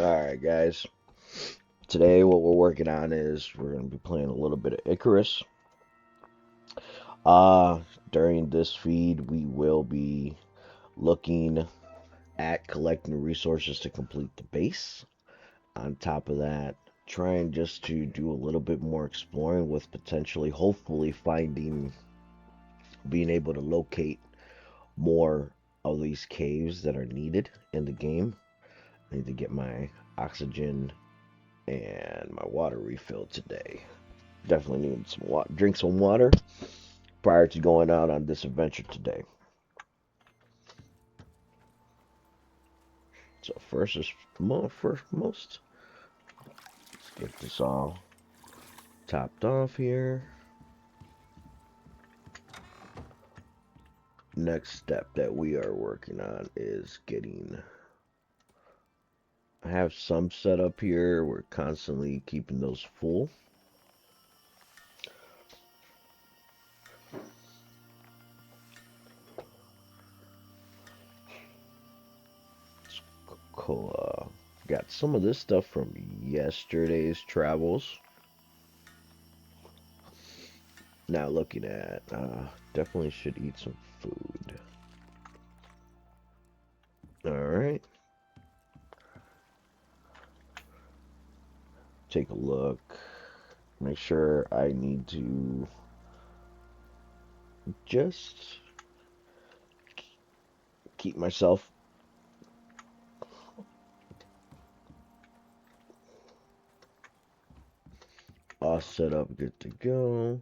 Alright, guys. Today, what we're working on is we're going to be playing a little bit of Icarus. Uh, During this feed, we will be looking at collecting resources to complete the base. On top of that, trying just to do a little bit more exploring with potentially, hopefully, being able to locate more of these caves that are needed in the game. I need to get my oxygen and my water refilled today. Definitely need some water, drink some water prior to going out on this adventure today. So first most, let's get this all topped off here. Next step that we are working on is I have some set up here. We're constantly keeping those full. Cool. Got some of this stuff from yesterday's travels. Now looking at, definitely should eat some food. Alright. Take a look. Make sure I need to just keep myself all set up, good to go.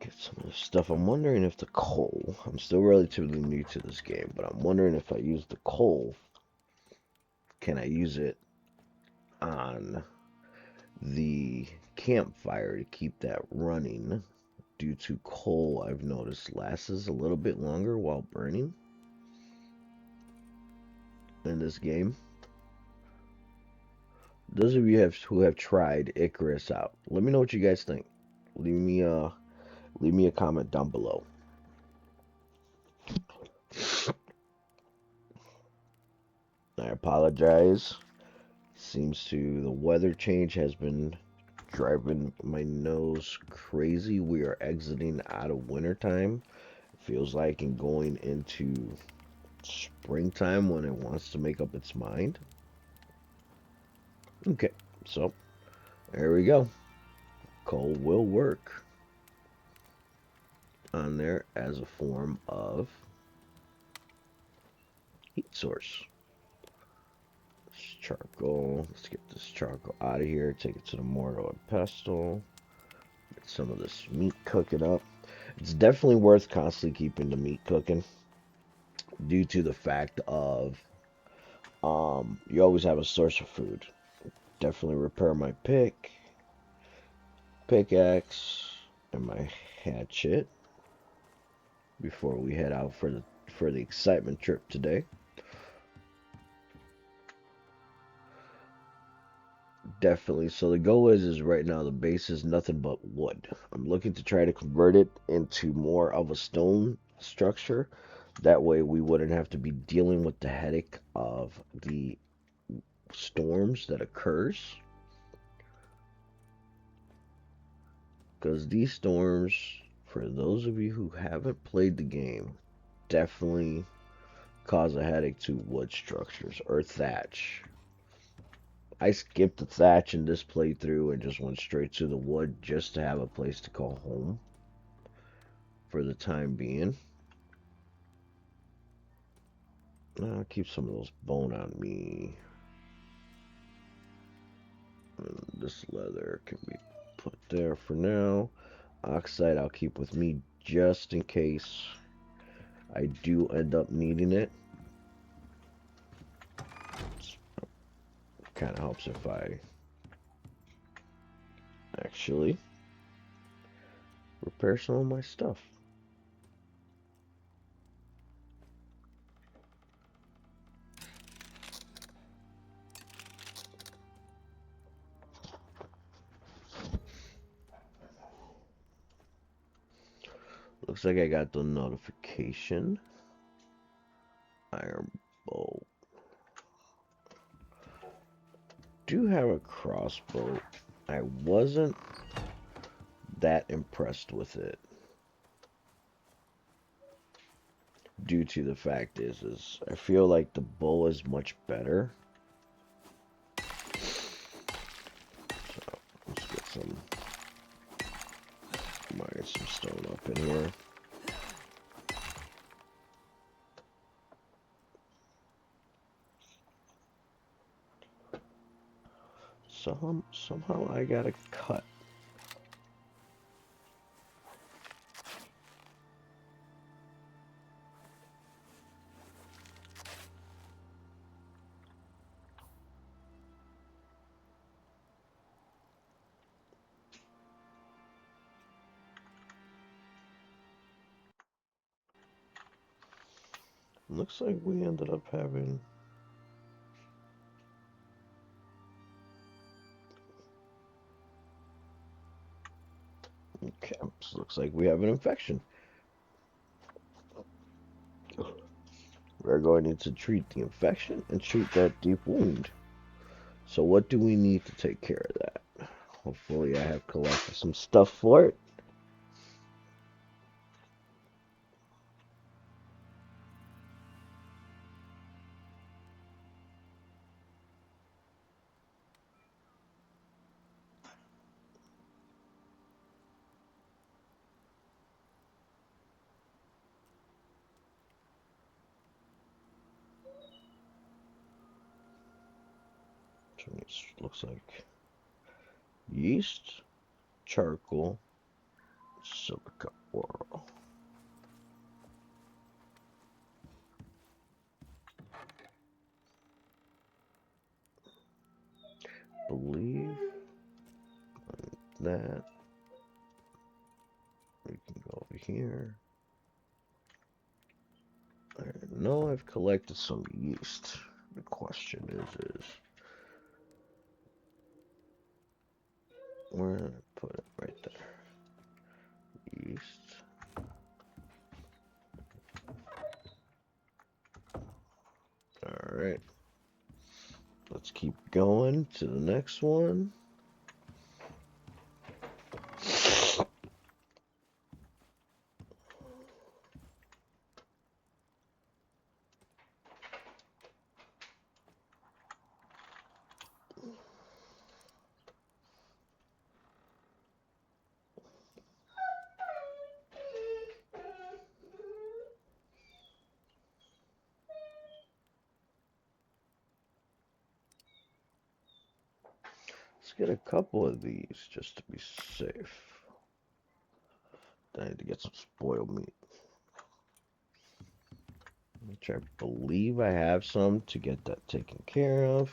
Get some of this stuff. I'm wondering if the coal, I'm still relatively new to this game, but I'm wondering if I use the coal, can I use it on the campfire to keep that running? Due to coal, I've noticed lasts a little bit longer while burning in this game. Those of you who have tried Icarus out, let me know what you guys think. Leave me a comment down below. I apologize. Seems to the weather change has been driving my nose crazy. We are exiting out of wintertime. Feels like and going into springtime when it wants to make up its mind. Okay, so there we go. Coal will work on there as a form of heat source. Charcoal. Let's get this charcoal out of here. Take it to the mortar and pestle. Get some of this meat cooking up. It's definitely worth constantly keeping the meat cooking due to the fact of you always have a source of food. Definitely repair my pickaxe, and my hatchet before we head out for the excitement trip today. Definitely. So the goal is right now the base is nothing but wood. I'm looking to try to convert it into more of a stone structure. That way we wouldn't have to be dealing with the headache of the storms that occurs. Because these storms, for those of you who haven't played the game, definitely cause a headache to wood structures or thatch. I skipped the thatch in this playthrough and just went straight to the wood just to have a place to call home for the time being. I'll keep some of those bone on me. And this leather can be put there for now. Oxide I'll keep with me just in case I do end up needing it. Kind of helps if I actually repair some of my stuff. Looks like I got the notification. Iron bolt. do have a crossbow. I wasn't that impressed with it. Due to the fact is I feel like the bow is much better. So let's get some mine some stone up in here. Somehow I got a cut. Looks like we ended up having... Okay, so looks like we have an infection. We're going to treat the infection and treat that deep wound. So what do we need to take care of that? Hopefully I have collected some stuff for it. So it looks like yeast, charcoal, silica oil. Believe that we can go over here. I know I've collected some yeast. The question is where did I put it? Right there. Yeast. Alright. Let's keep going to the next one. Let's get a couple of these just to be safe. I need to get some spoiled meat. Which I believe I have some to get that taken care of.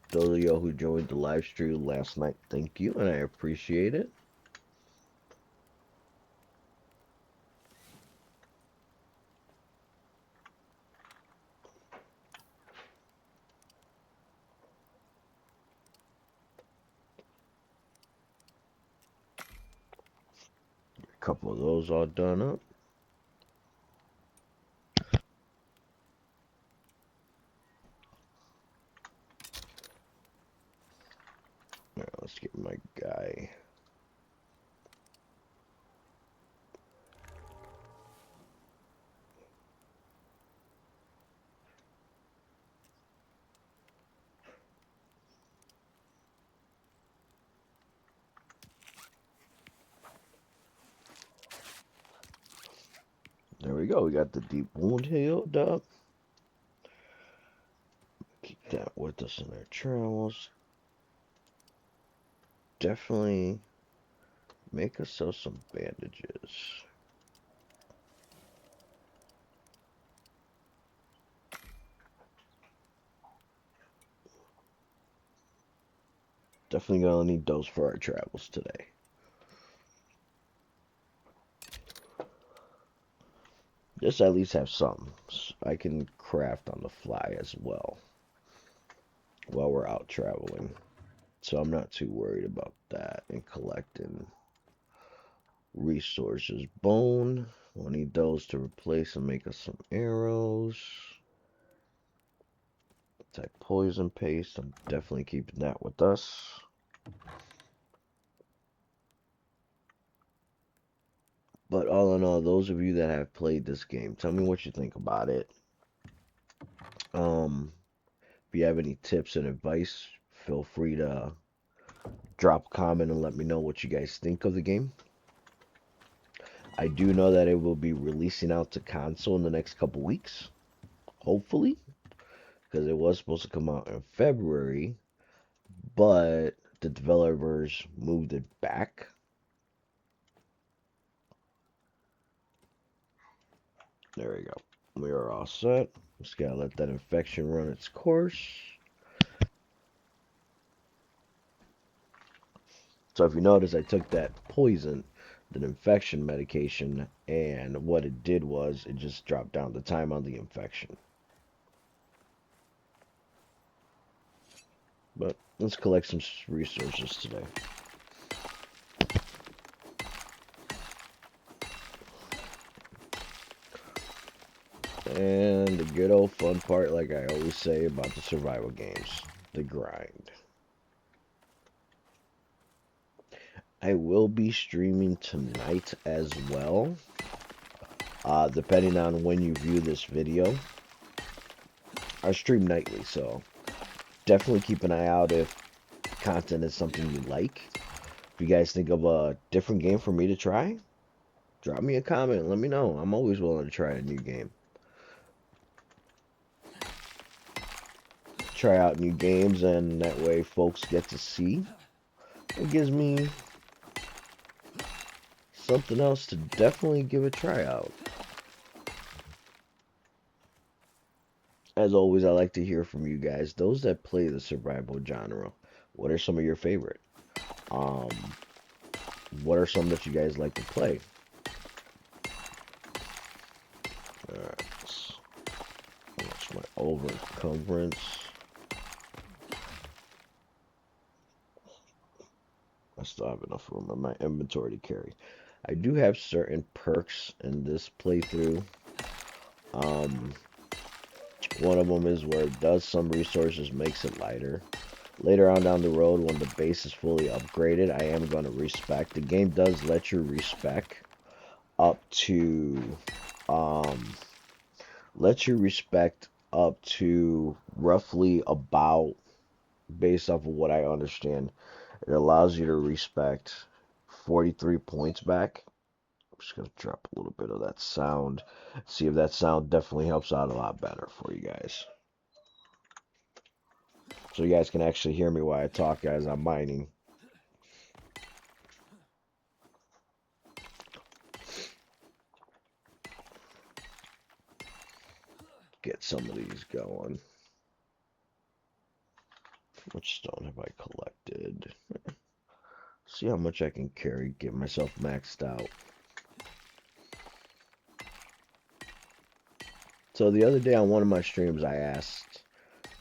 Those of y'all who joined the live stream last night, thank you, and I appreciate it. A couple of those all done up. Now let's get my guy. There we go. We got the deep wound healed up. Keep that with us in our travels. Definitely make ourselves some bandages. Definitely gonna need those for our travels today. Just at least have some. I can craft on the fly as well while we're out traveling. So I'm not too worried about that and collecting resources. Bone. We'll need those to replace and make us some arrows. anti-poison paste. I'm definitely keeping that with us. But all in all, those of you that have played this game, tell me what you think about it. If you have any tips and advice, feel free to drop a comment and let me know what you guys think of the game. I do know that it will be releasing out to console in the next couple weeks, hopefully, because it was supposed to come out in February, but the developers moved it back. There we go. We are all set. Just gotta let that infection run its course. So if you notice, I took that poison, the infection medication, and what it did was it just dropped down the time on the infection. But let's collect some resources today. And the good old fun part, like I always say about the survival games, the grind. I will be streaming tonight as well, depending on when you view this video. I stream nightly, so definitely keep an eye out if content is something you like. If you guys think of a different game for me to try, drop me a comment. Let me know. I'm always willing to try a new game. Try out new games, and that way folks get to see. It gives me something else to definitely give a try out. As always, I like to hear from you guys, those that play the survival genre. What are some of your favorite? Um, what are some that you guys like to play? Alright, what's my overencumbrance? I still have enough room in my inventory to carry. I do have certain perks in this playthrough. One of them is where it does some resources, makes it lighter. Later on down the road, when the base is fully upgraded, I am going to respec. The game does let you respec up to, roughly about, based off of what I understand, it allows you to respect 43 points back. I'm just going to drop a little bit of that sound. See if that sound definitely helps out a lot better for you guys. So you guys can actually hear me while I talk, guys. I'm mining. Get some of these going. How much stone have I collected? See how much I can carry, get myself maxed out. So the other day on one of my streams, I asked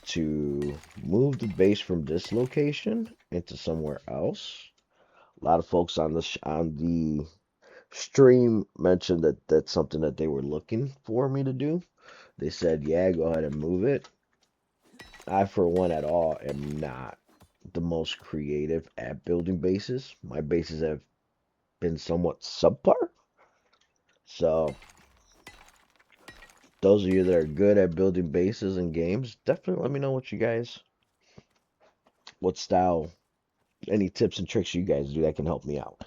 to move the base from this location into somewhere else. A lot of folks on the stream mentioned that that's something that they were looking for me to do. They said, yeah, go ahead and move it. I, for one, at all, am not the most creative at building bases. My bases have been somewhat subpar. So, those of you that are good at building bases and games, definitely let me know what style, any tips and tricks you guys do that can help me out.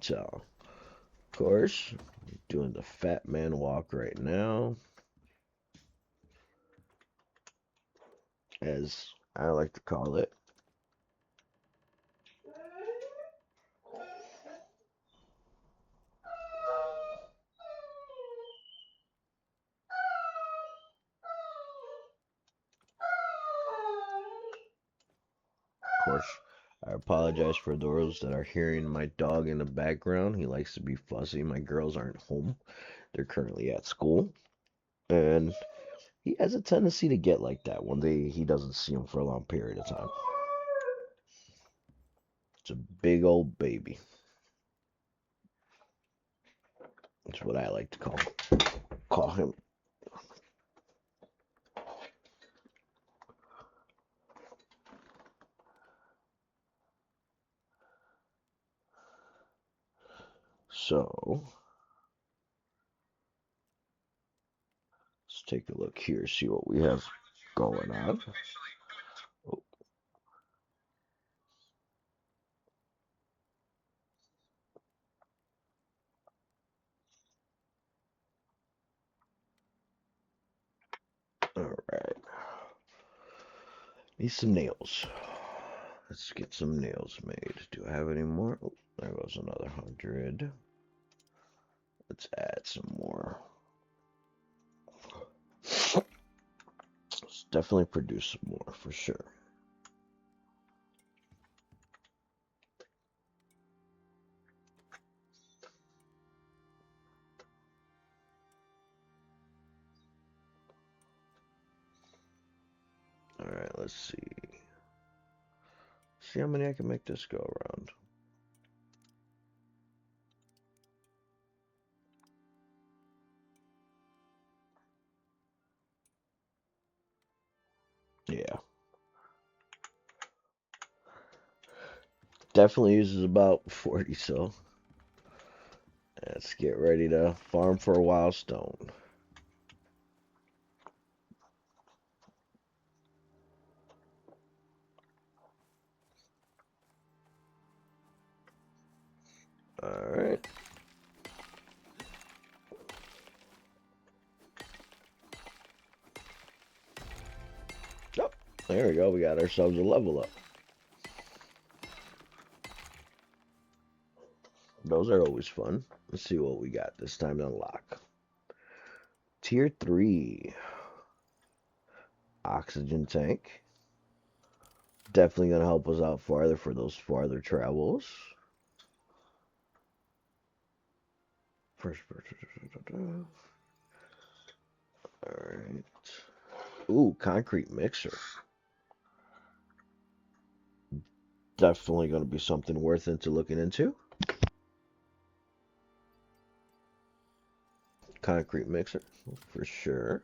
So, of course, doing the fat man walk right now, as I like to call it. Of course, I apologize for those that are hearing my dog in the background. He likes to be fussy. My girls aren't home. They're currently at school. And he has a tendency to get like that when he doesn't see them for a long period of time. It's a big old baby. That's what I like to call him. So let's take a look here, see what we have going on. Oh, all right. Need some nails. Let's get some nails made. Do I have any more? Oh, there goes another 100. Let's add some more. Let's definitely produce some more for sure. All right, let's see. See how many I can make this go around. Yeah. Definitely uses about 40, so let's get ready to farm for a wild stone. Alright. Oh, there we go. We got ourselves a level up. Those are always fun. Let's see what we got this time to unlock. Tier 3. Oxygen tank. Definitely going to help us out farther for those farther travels. First person. Alright. Ooh, concrete mixer. Definitely going to be something worth into looking into. Concrete mixer, for sure.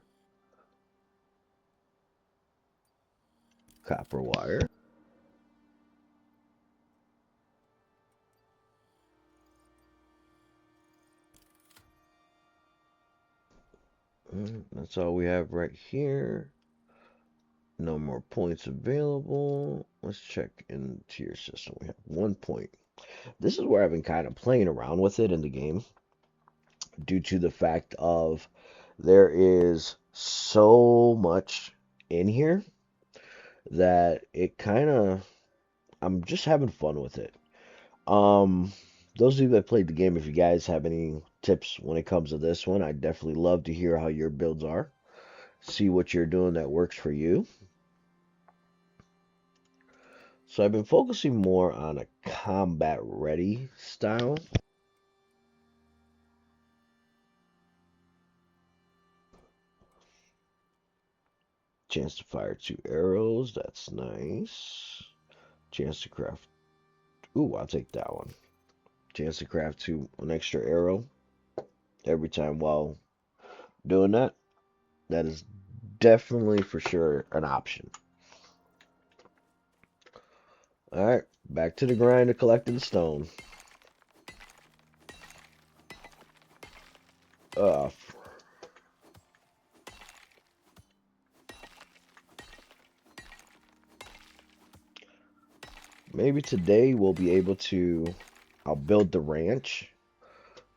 Copper wire. That's all we have right here. No more points available. Let's check into your system. We have 1 point. This is where I've been kind of playing around with it in the game due to the fact of there is so much in here that it kind of I'm just having fun with it. Um those of you that played the game, if you guys have any tips when it comes to this one, I'd definitely love to hear how your builds are. See what you're doing that works for you. So I've been focusing more on a combat ready style. Chance to fire 2 arrows, that's nice. Chance to craft, ooh, I'll take that one. Chance to craft an extra arrow every time while doing that. That is definitely for sure an option. Alright, back to the grind of collecting stone. Uh, maybe today we'll be able to, I'll build the ranch.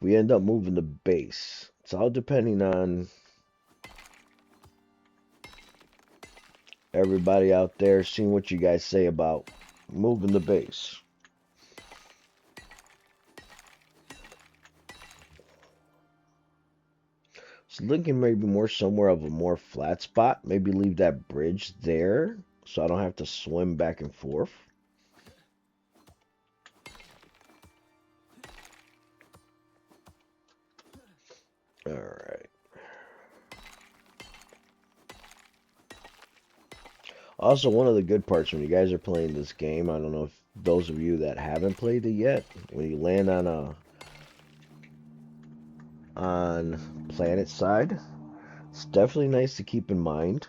We end up moving the base. It's all depending on everybody out there, seeing what you guys say about moving the base. So looking maybe more somewhere of a more flat spot. Maybe leave that bridge there so I don't have to swim back and forth. Alright. Also, one of the good parts when you guys are playing this game, I don't know if those of you that haven't played it yet, when you land on planet side, it's definitely nice to keep in mind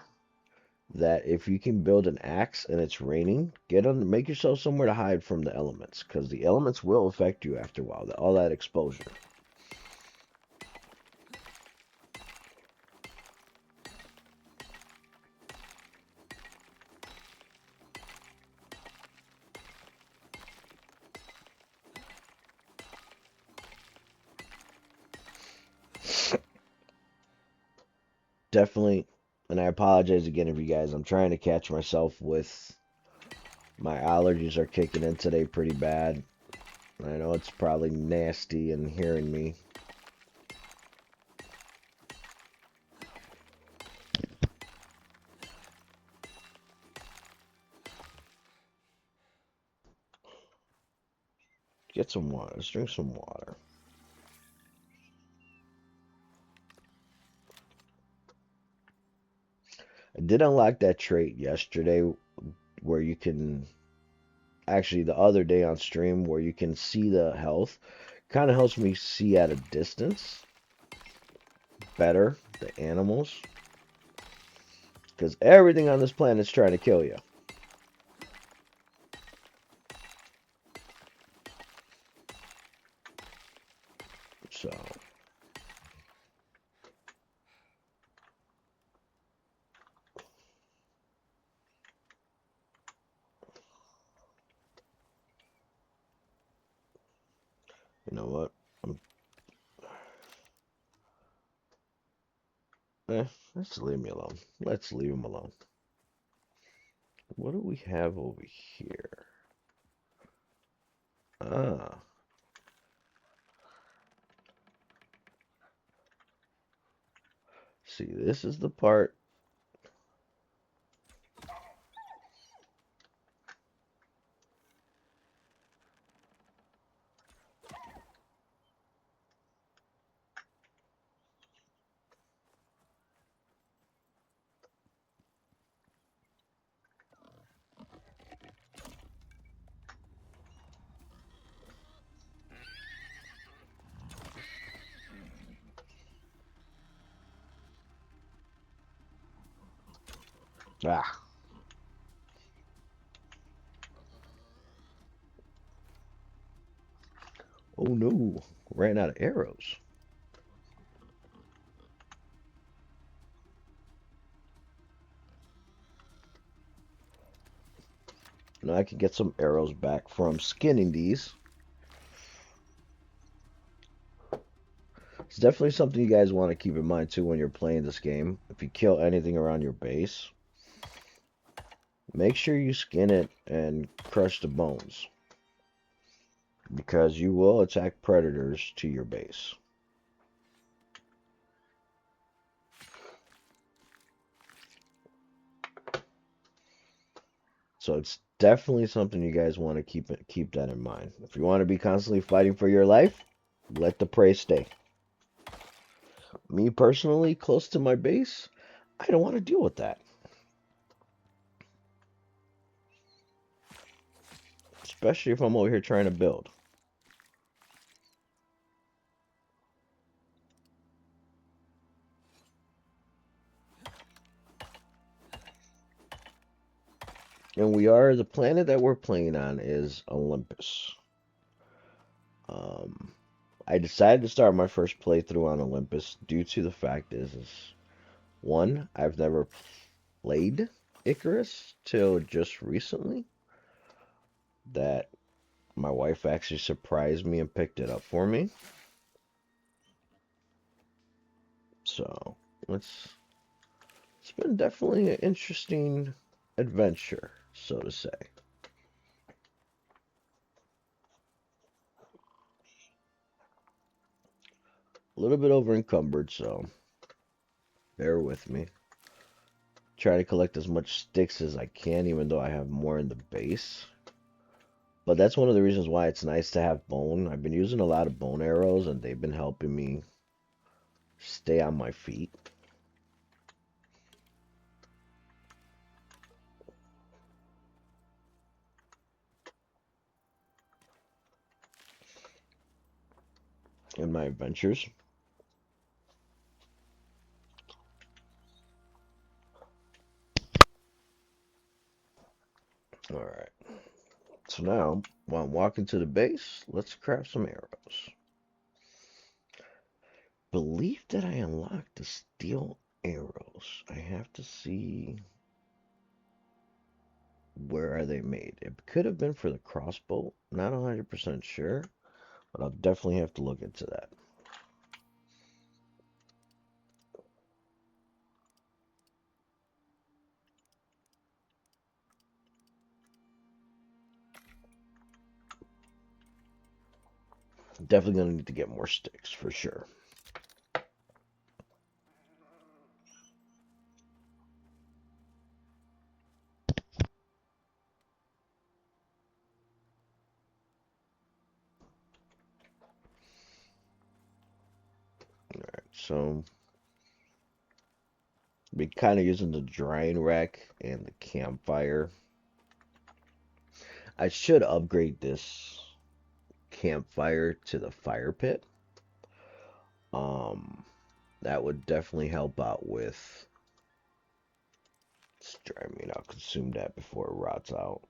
that if you can build an axe and it's raining, make yourself somewhere to hide from the elements, because the elements will affect you after a while. All that exposure. Definitely, and I apologize again if you guys. I'm trying to catch myself with my allergies are kicking in today pretty bad. I know it's probably nasty in hearing me. Get some water. Let's drink some water. I did unlock that trait yesterday where you can, actually the other day on stream, where you can see the health. Kind of helps me see at a distance better the animals. Because everything on this planet is trying to kill you. So. You know what? Let's leave me alone. Let's leave him alone. What do we have over here? Ah. See, this is the part. Ah. Oh no. Ran out of arrows. Now I can get some arrows back from skinning these. It's definitely something you guys want to keep in mind too when you're playing this game. If you kill anything around your base, make sure you skin it and crush the bones, because you will attack predators to your base. So it's definitely something you guys want to keep that in mind. If you want to be constantly fighting for your life, let the prey stay. Me personally, close to my base, I don't want to deal with that. Especially if I'm over here trying to build. And the planet that we're playing on is Olympus. I decided to start my first playthrough on Olympus due to the fact is one, I've never played Icarus till just recently. That my wife actually surprised me and picked it up for me. So it's been definitely an interesting adventure, so to say. A little bit over encumbered, so bear with me. Try to collect as much sticks as I can, even though I have more in the base. But that's one of the reasons why it's nice to have bone. I've been using a lot of bone arrows, and they've been helping me stay on my feet. in my adventures. Alright, so now, while I'm walking to the base, let's craft some arrows. Believe that I unlocked the steel arrows. I have to see where are they made. It could have been for the crossbow. Not 100% sure, but I'll definitely have to look into that. Definitely gonna need to get more sticks for sure. Alright, so be kind of using the drying rack and the campfire. I should upgrade this campfire to the fire pit. Um, that would definitely help out with. I mean, I'll consume that before it rots out.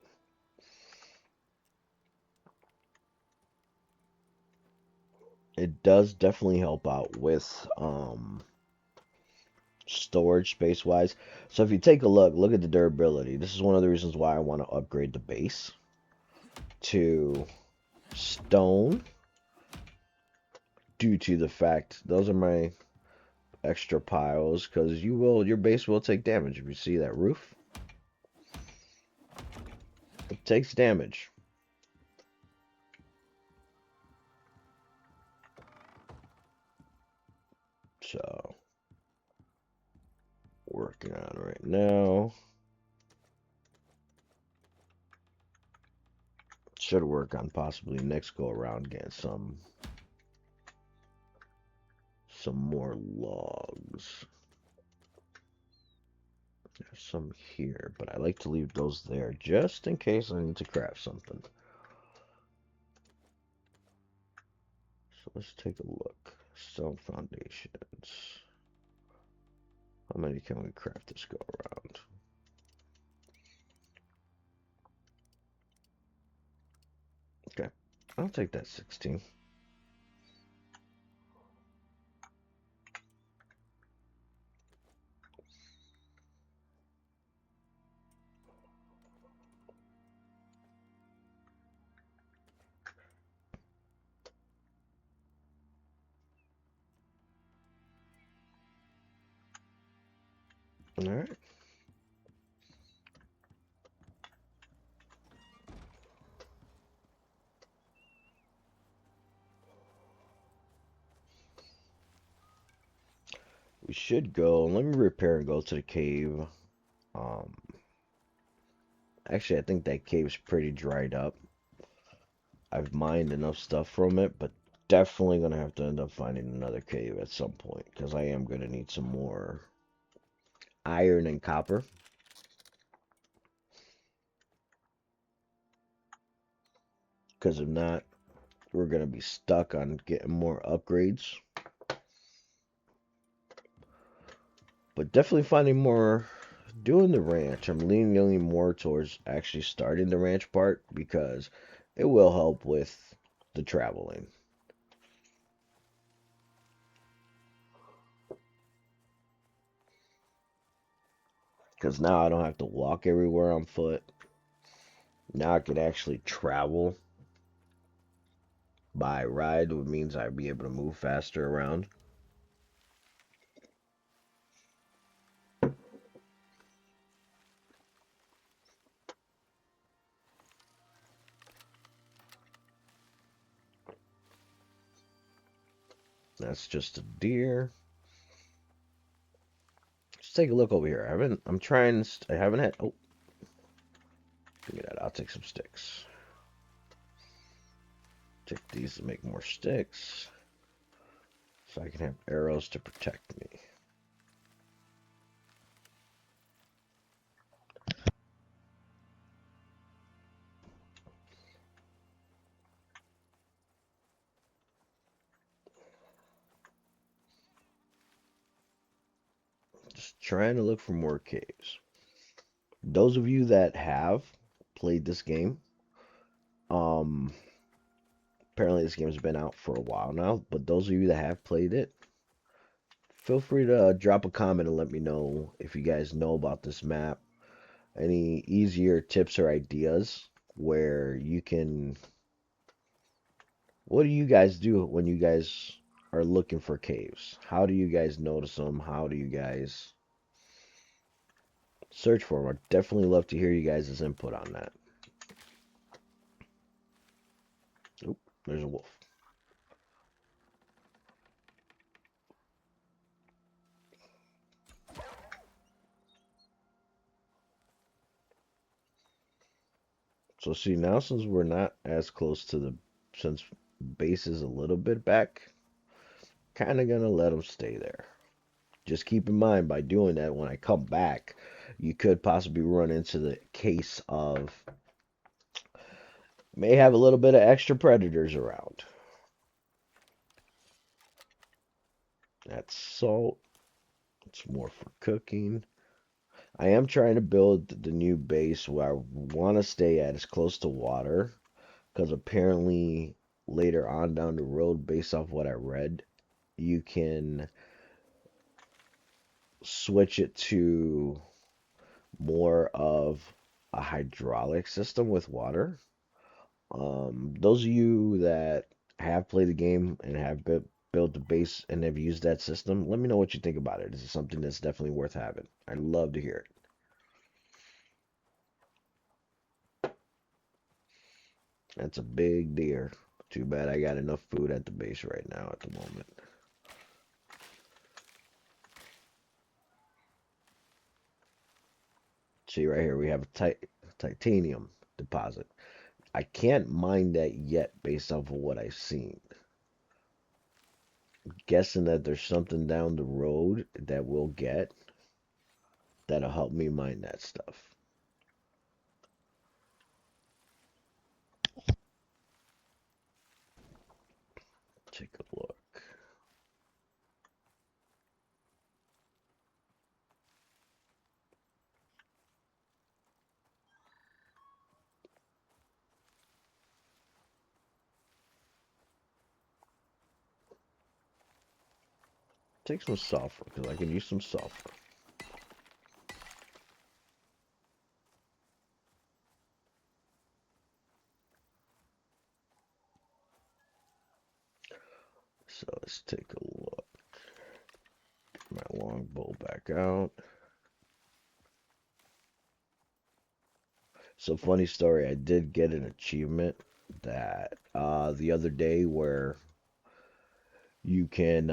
It does definitely help out with storage space wise. So if you take a look at the durability. This is one of the reasons why I want to upgrade the base to stone, due to the fact those are my extra piles, because your base will take damage. If you see that roof, it takes damage. So working on right now. Should work on possibly next go around getting some more logs. There's some here, but I like to leave those there just in case I need to craft something. So let's take a look. Stone foundations. How many can we craft this go around? Okay, I'll take that 16. All right. We should go. Let me repair and go to the cave. Um, Actually, I think that cave's pretty dried up. I've mined enough stuff from it, but definitely gonna have to end up finding another cave at some point, because I am gonna need some more iron and copper. Because if not, we're gonna be stuck on getting more upgrades. But definitely finding more, doing the ranch. I'm leaning more towards actually starting the ranch part, because it will help with the traveling. Because now I don't have to walk everywhere on foot. Now I could actually travel by ride, which means I'd be able to move faster around. That's just a deer. Let's take a look over here. I haven't had, oh, give me that. I'll take some sticks. Take these to make more sticks, so I can have arrows to protect me. Just trying to look for more caves. Those of you that have played this game, um, apparently this game's been out for a while now, but those of you that have played it, feel free to drop a comment and let me know if you guys know about this map. Any easier tips or ideas where you can. What do you guys do when you guys are looking for caves? How do you guys notice them? How do you guys search for them? I'd definitely love to hear you guys' input on that. Oop, there's a wolf. So see, now since we're not as close to since base is a little bit back, kind of gonna let them stay there. Just keep in mind by doing that, when I come back, you could possibly run into the case of may have a little bit of extra predators around. That's salt. It's more for cooking. I am trying to build the new base where I want to stay at as close to water, because apparently later on down the road, based off what I read, you can switch it to more of a hydraulic system with water. Those of you that have played the game and have built the base and have used that system, let me know what you think about it. Is it something that's definitely worth having? I'd love to hear it. That's a big deer. Too bad I got enough food at the base right now at the moment. See right here, we have a titanium deposit. I can't mine that yet based off of what I've seen. Guessing that there's something down the road that we'll get that'll help me mine that stuff. Take a look. Take some sulfur because I can use some sulfur. So let's take a look. Get my longbow back out. So funny story, I did get an achievement that the other day where you can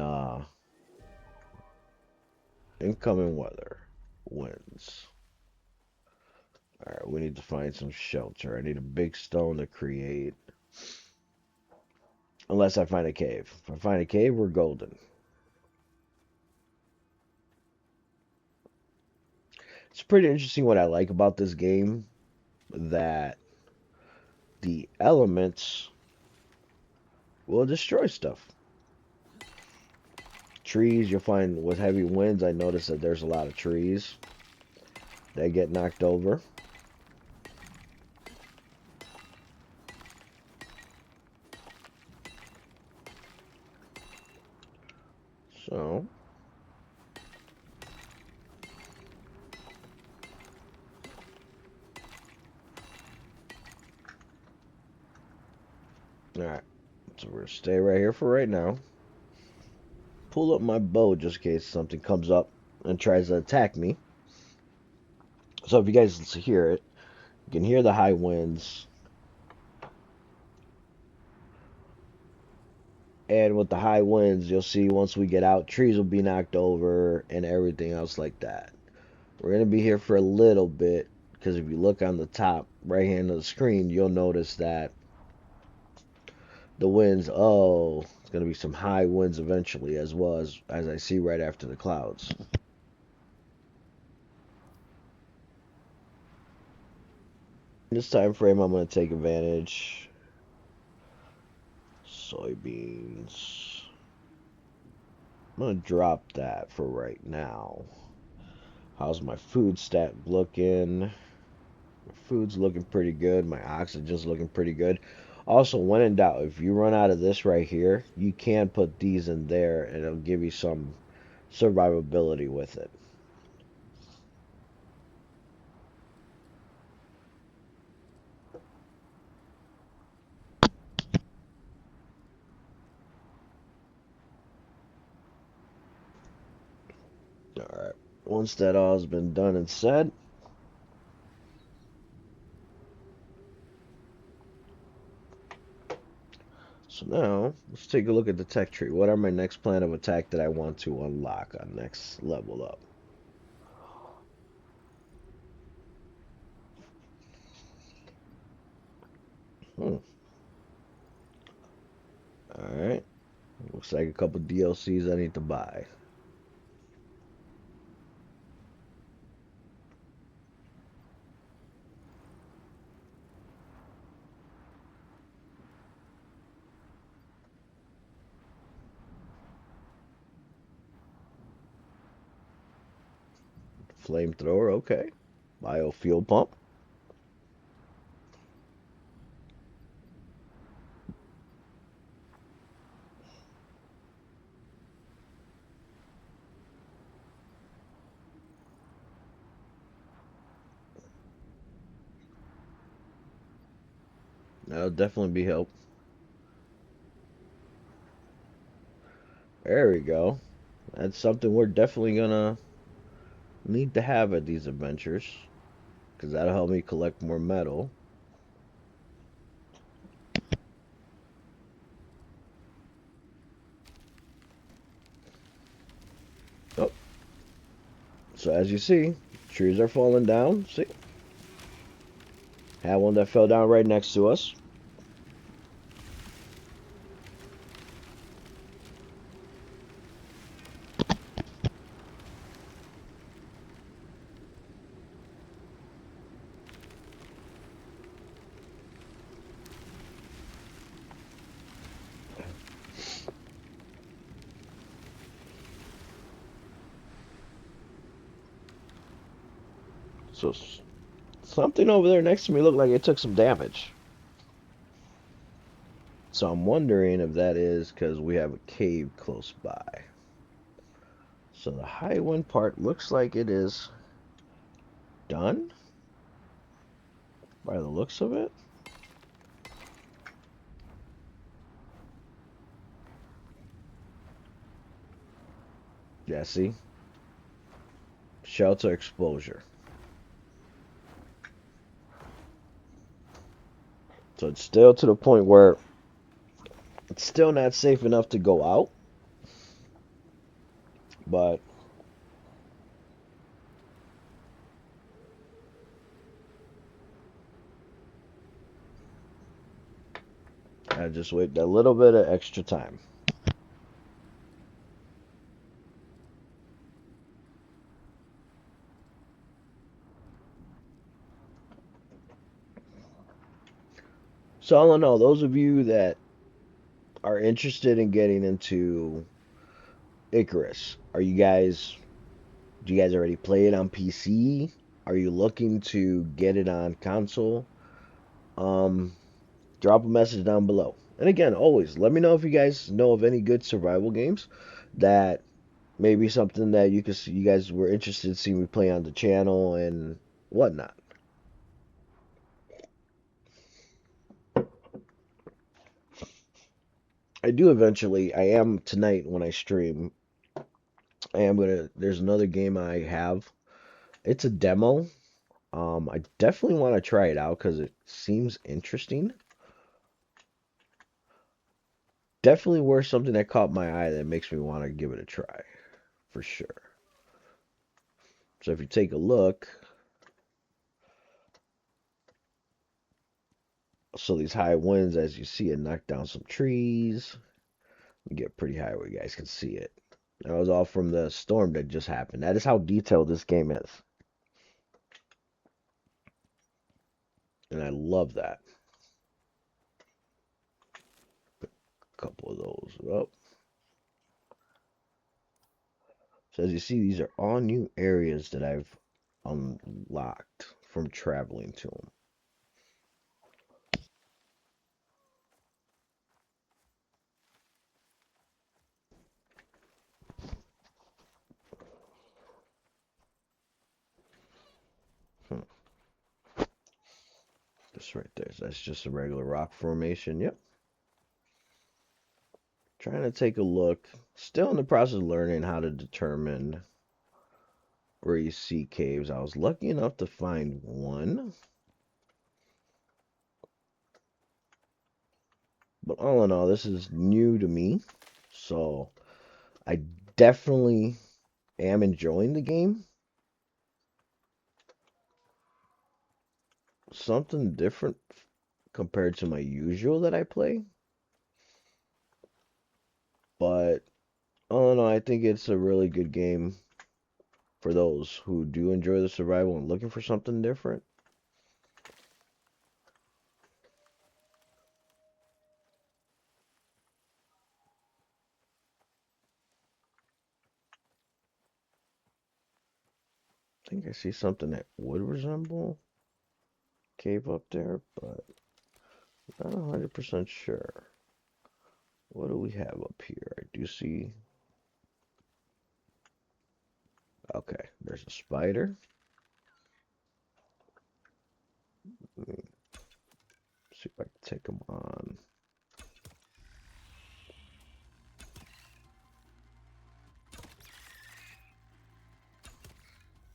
incoming weather winds. All right, we need to find some shelter. I need a big stone to create. Unless I find a cave. If I find a cave, we're golden. It's pretty interesting what I like about this game, that the elements will destroy stuff. Trees, you'll find with heavy winds, I notice that there's a lot of trees that get knocked over. So, alright. So we're gonna stay right here for right now. Pull up my bow just in case something comes up and tries to attack me. So if you guys hear it, you can hear the high winds. And with the high winds, you'll see once we get out, trees will be knocked over and everything else like that. We're going to be here for a little bit because if you look on the top right hand of the screen, you'll notice that the winds, oh, it's going to be some high winds eventually, as well as I see right after the clouds. In this time frame, I'm going to take advantage. Soybeans. I'm going to drop that for right now. How's my food stat looking? My food's looking pretty good. My oxygen's looking pretty good. Also, when in doubt, if you run out of this right here, you can put these in there and it'll give you some survivability with it. Alright, once that all has been done and said, so now let's take a look at the tech tree. What are my next plan of attack that I want to unlock on next level up? Hmm. Alright, looks like a couple DLCs I need to buy. Flamethrower, okay. Biofuel pump. That'll definitely be help. There we go. That's something we're definitely gonna need to have at these adventures, because that'll help me collect more metal. Oh, so as you see, trees are falling down. See? Had one that fell down right next to us. So something over there next to me looked like it took some damage. So I'm wondering if that is because we have a cave close by. So the high wind part looks like it is done by the looks of it. Yeah, see? Shelter exposure. So it's still to the point where it's still not safe enough to go out, but I just wait a little bit of extra time. So all in all, those of you that are interested in getting into Icarus, do you guys already play it on PC? Are you looking to get it on console? Um, Drop a message down below. And again, always let me know if you guys know of any good survival games that maybe something that you guys were interested in seeing me play on the channel and whatnot. I do eventually. I am tonight when I stream. I am gonna. There's another game I have. It's a demo. I definitely want to try it out because it seems interesting. Definitely worth something that caught my eye that makes me want to give it a try for sure. So if you take a look, so these high winds, as you see, it knocked down some trees. We get pretty high where you guys can see it. That was all from the storm that just happened. That is how detailed this game is. And I love that. A couple of those up. So as you see, these are all new areas that I've unlocked from traveling to them. Hmm. This right there. So that's just a regular rock formation. Yep. Trying to take a look. Still in the process of learning how to determine where you see caves. I was lucky enough to find one. But all in all, this is new to me. So I definitely am enjoying the game. Something different compared to my usual that I play. But all in all, I think it's a really good game for those who do enjoy the survival and looking for something different. I think I see something that would resemble cave up there, but not 100% sure. What do we have up here? I do see. Okay, there's a spider. Let me see if I can take him on.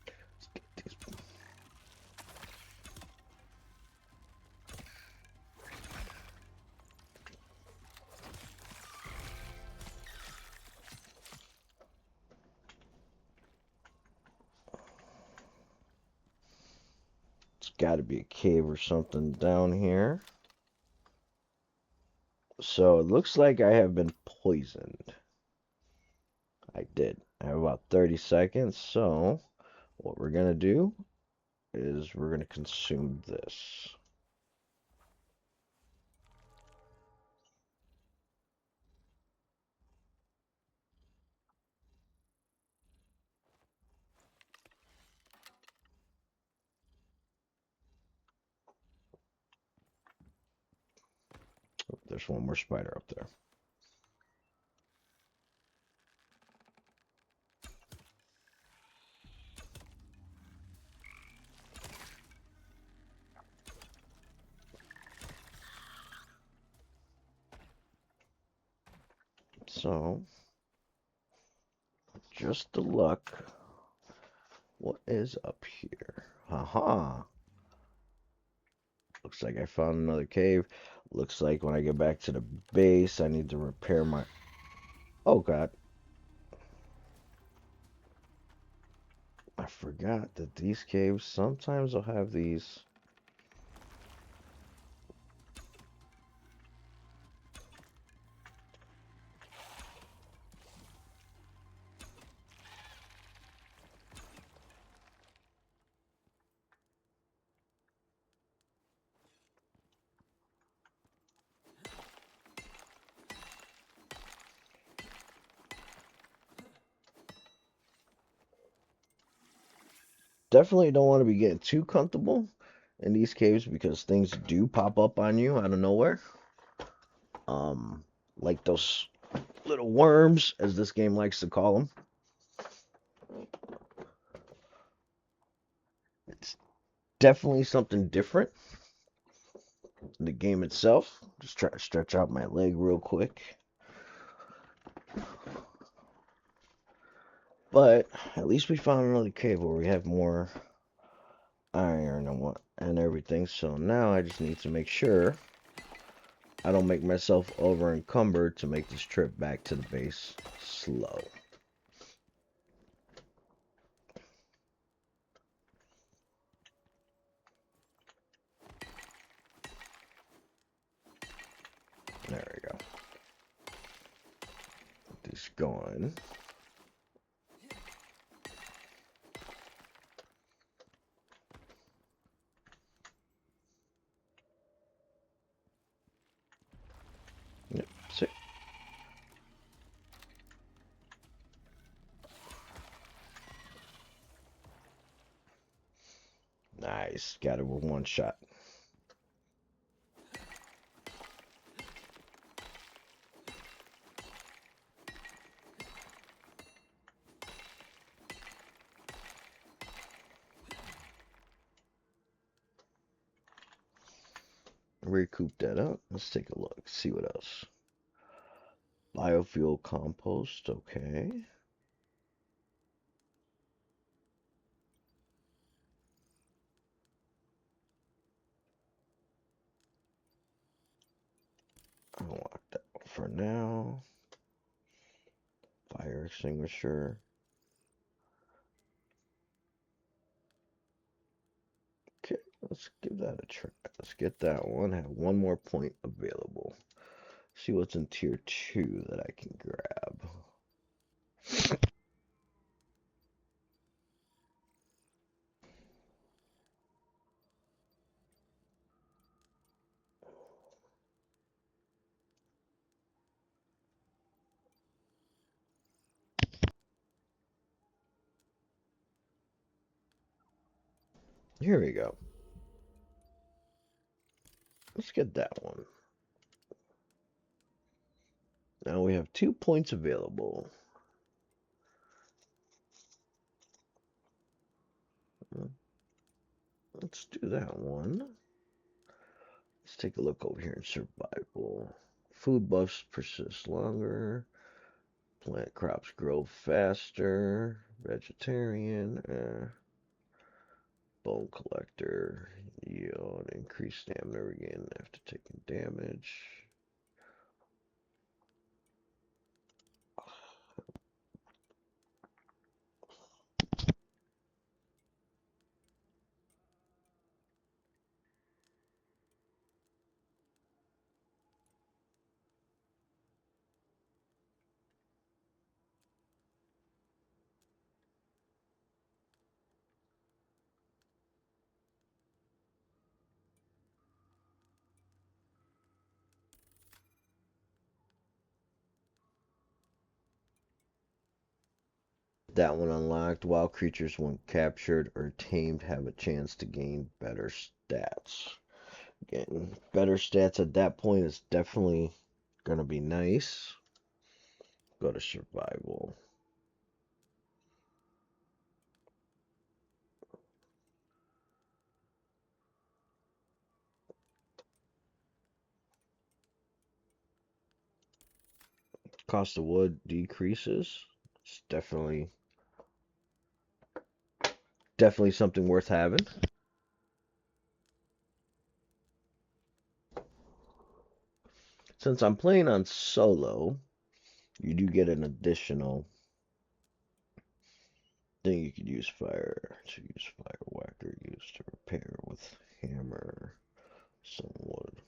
Let's get these. It's got to be a cave or something down here. So it looks like I have been poisoned. I did. I have about 30 seconds. So what we're going to do is we're going to consume this. Oh, there's one more spider up there. So, just the luck. What is up here? Haha. Looks like I found another cave. Looks like when I get back to the base, I need to repair my... Oh, God. I forgot that these caves sometimes will have these... Definitely don't want to be getting too comfortable in these caves because things do pop up on you out of nowhere. Um, like those little worms, as this game likes to call them. It's definitely something different in the game itself. Just try to stretch out my leg real quick. But at least we found another cave where we have more iron and what and everything. So now I just need to make sure I don't make myself over encumbered to make this trip back to the base slow. There we go. Get this going. Yep, see. Nice. Got it with one shot. Recoup that up. Let's take a look. See what else. Biofuel compost. Okay. I don't want that one for now. Fire extinguisher. Okay, let's give that a try. Let's get that one. Have one more point available. See what's in tier 2 that I can grab. Here we go. Let's get that one. Now we have 2 points available. Let's do that one. Let's take a look over here in survival. Food buffs persist longer. Plant crops grow faster. Vegetarian. Bone collector. Yield. Increased stamina again after taking damage. That one unlocked. Wild creatures, when captured or tamed, have a chance to gain better stats. Getting better stats at that point is definitely gonna be nice. Go to survival. Cost of wood decreases. It's definitely something worth having. Since I'm playing on solo, you do get an additional thing you could use fire to use fire whacker, use to repair with hammer, some wood.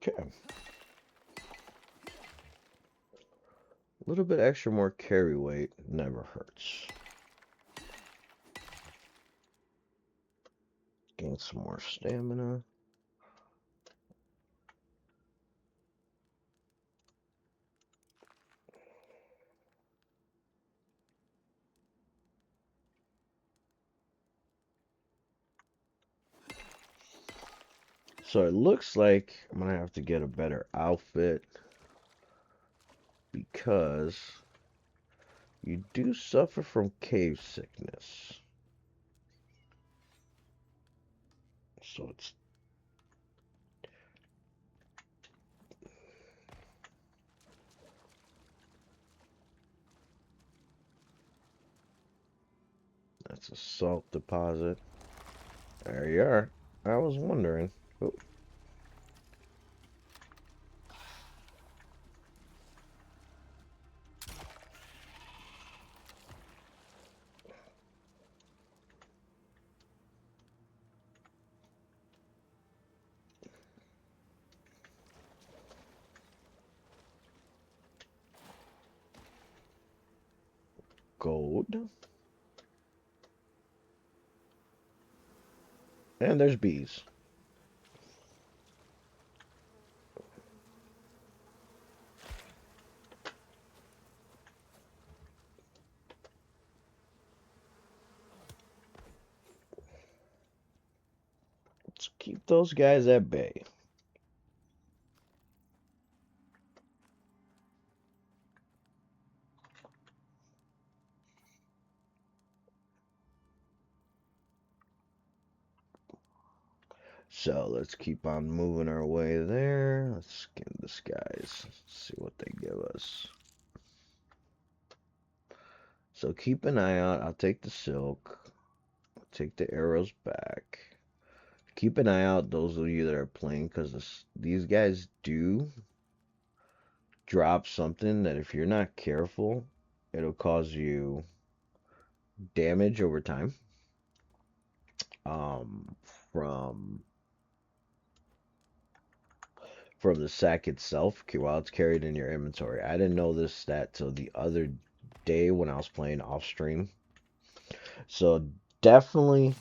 Okay. A little bit extra more carry weight never hurts. Gain some more stamina. So it looks like I'm gonna have to get a better outfit because you do suffer from cave sickness. So that's a salt deposit. There you are. I was wondering. Oh, gold. And there's bees. keep those guys at bay. So let's keep on moving our way there. Let's skin this guys. See what they give us. So keep an eye out. I'll take the silk. I'll take the arrows back. Keep an eye out, those of you that are playing, because these guys do drop something that if you're not careful, it'll cause you damage over time. Um, from from the sack itself while it's carried in your inventory. I didn't know this stat till the other day when I was playing off stream. So definitely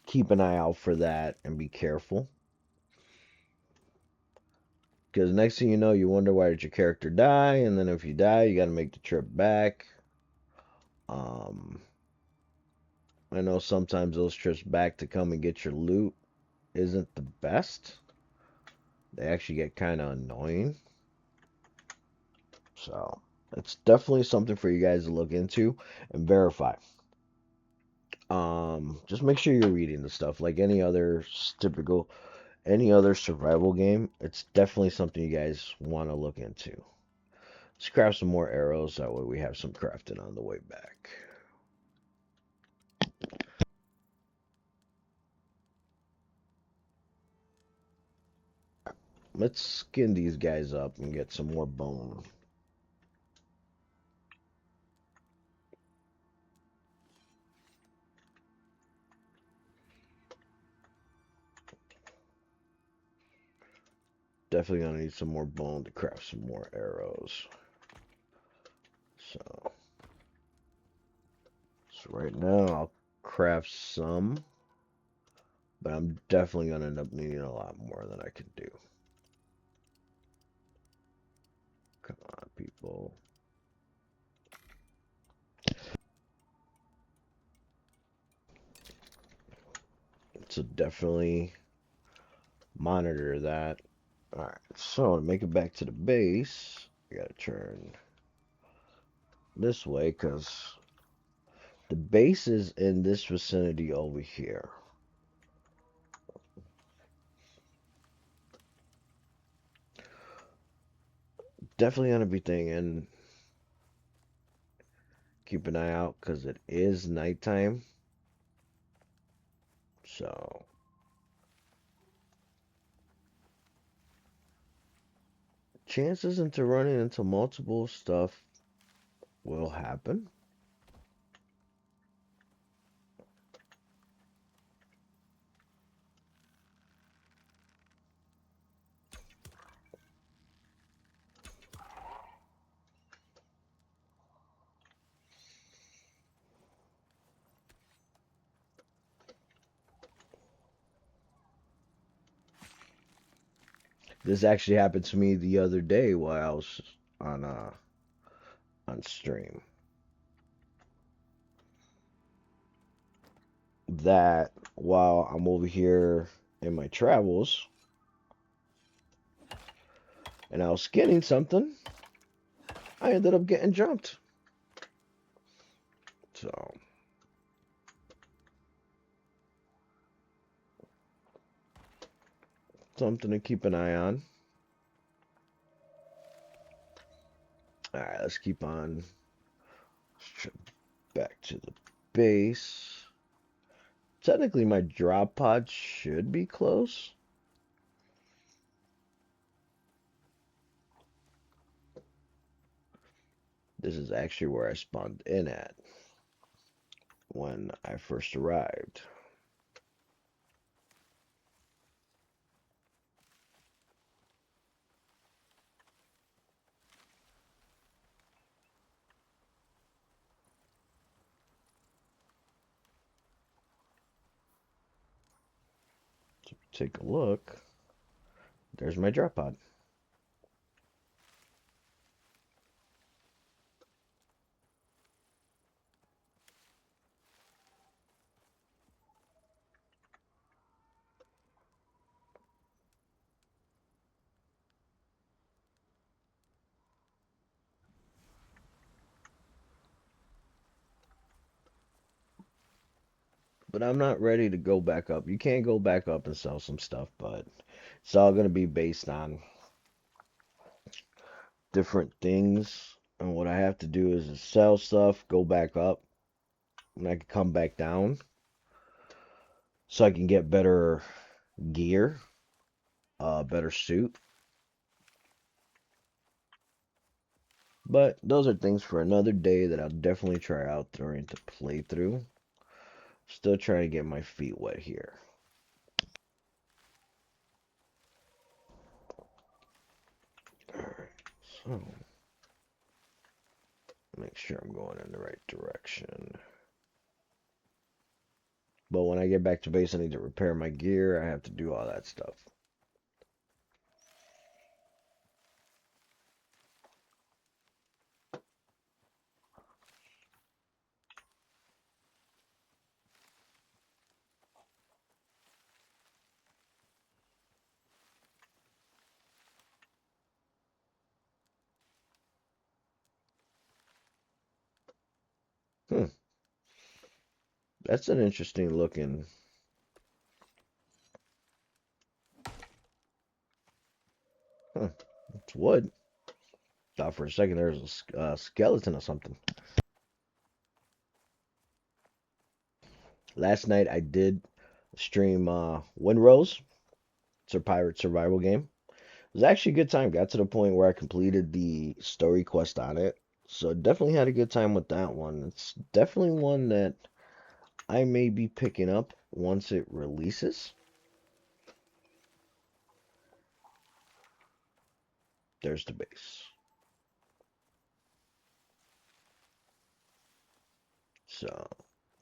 keep an eye out for that and be careful. Because next thing you know, you wonder why did your character die, and then if you die, you got to make the trip back. Um, I know sometimes those trips back to come and get your loot isn't the best. They actually get kind of annoying. So it's definitely something for you guys to look into and verify. Just make sure you're reading the stuff like any other survival game. It's definitely something you guys want to look into. Let's craft some more arrows. That way we have some crafting on the way back. Let's skin these guys up and get some more bone. Definitely gonna need some more bone to craft some more arrows. So right now I'll craft some, but I'm definitely gonna end up needing a lot more than I can do. Come on, people. So definitely monitor that. Alright, so to make it back to the base, I gotta turn this way because the base is in this vicinity over here. Definitely gonna be thinking, keep an eye out because it is nighttime. So chances into running into multiple stuff will happen. This actually happened to me the other day while I was on on stream. That while I'm over here in my travels and I was skinning something, I ended up getting jumped. So something to keep an eye on. Alright, let's keep on back to the base. Technically my drop pod should be close. This is actually where I spawned in at when I first arrived. So take a look. There's my drop pod. But I'm not ready to go back up. You can go back up and sell some stuff, but it's all going to be based on different things. And what I have to do is sell stuff, go back up, and I can come back down so I can get better gear, better suit. But those are things for another day that I'll definitely try out during the playthrough. Still trying to get my feet wet here. Alright, so make sure I'm going in the right direction. But when I get back to base, I need to repair my gear. I have to do all that stuff. Hmm, that's an interesting looking. Huh, it's wood. Thought for a second there was a skeleton or something. Last night I did stream Windrose. It's a pirate survival game. It was actually a good time. Got to the point where I completed the story quest on it. So definitely had a good time with that one. It's definitely one that I may be picking up once it releases. There's the base. So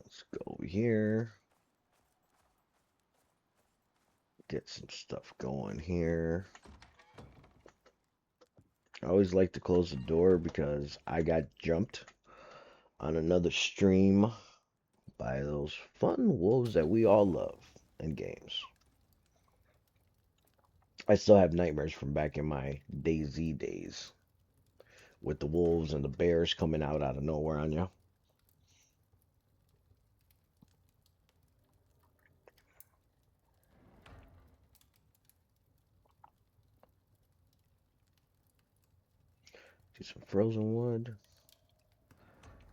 let's go over here. Get some stuff going here. I always like to close the door because I got jumped on another stream by those fun wolves that we all love in games. I still have nightmares from back in my DayZ days with the wolves and the bears coming out of nowhere on you. Do some frozen wood.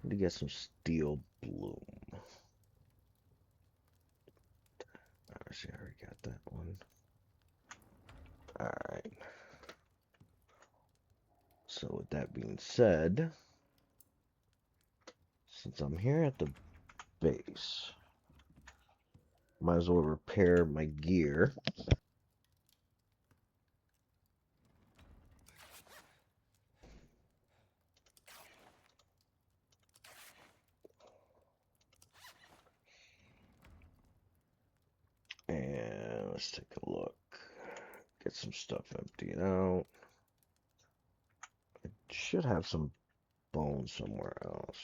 Need to get some steel bloom. See, I already got that one. Alright. So with that being said, since I'm here at the base, might as well repair my gear. And let's take a look. Get some stuff emptied out. I should have some bones somewhere else.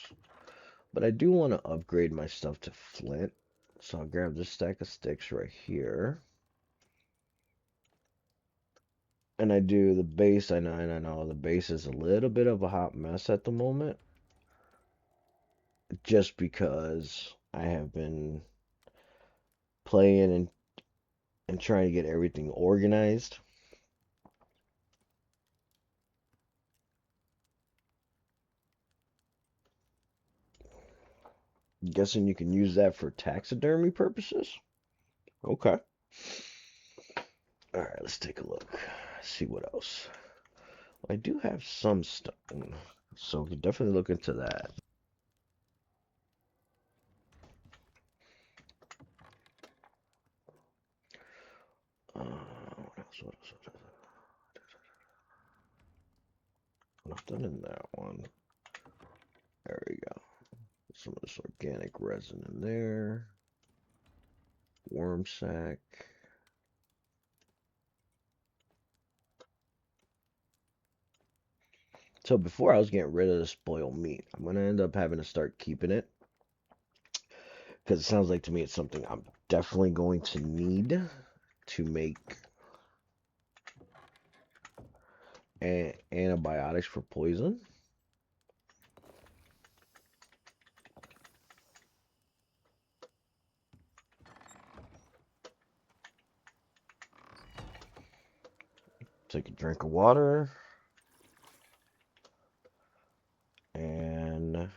But I do want to upgrade my stuff to flint. So I'll grab this stack of sticks right here. And I do the base. I know the base is a little bit of a hot mess at the moment. Just because I have been playing and trying to get everything organized. Guessing you can use that for taxidermy purposes? Okay. Alright, let's take a look. See what else. I do have some stone, so we can definitely look into that. What else? What else? What else? Nothing in that one. There we go. Some of this organic resin in there. Worm sack. So before I was getting rid of the spoiled meat, I'm gonna end up having to start keeping it because it sounds like to me it's something I'm definitely going to need to make antibiotics for poison. Take a drink of water. And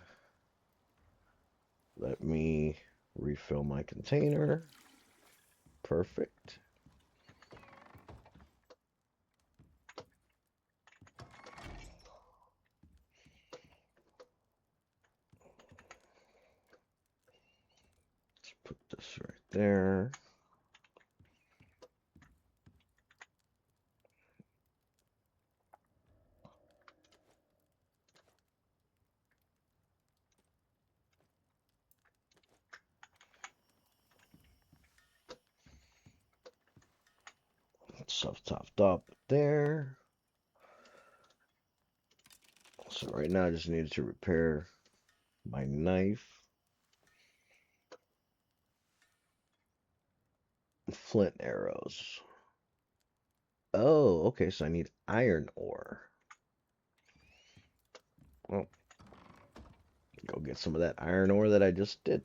let me refill my container. Perfect. Let's put this right there. Stuff topped up there. So right now I just needed to repair my knife. Flint arrows. Oh, okay, so I need iron ore. Well, go get some of that iron ore that I just did.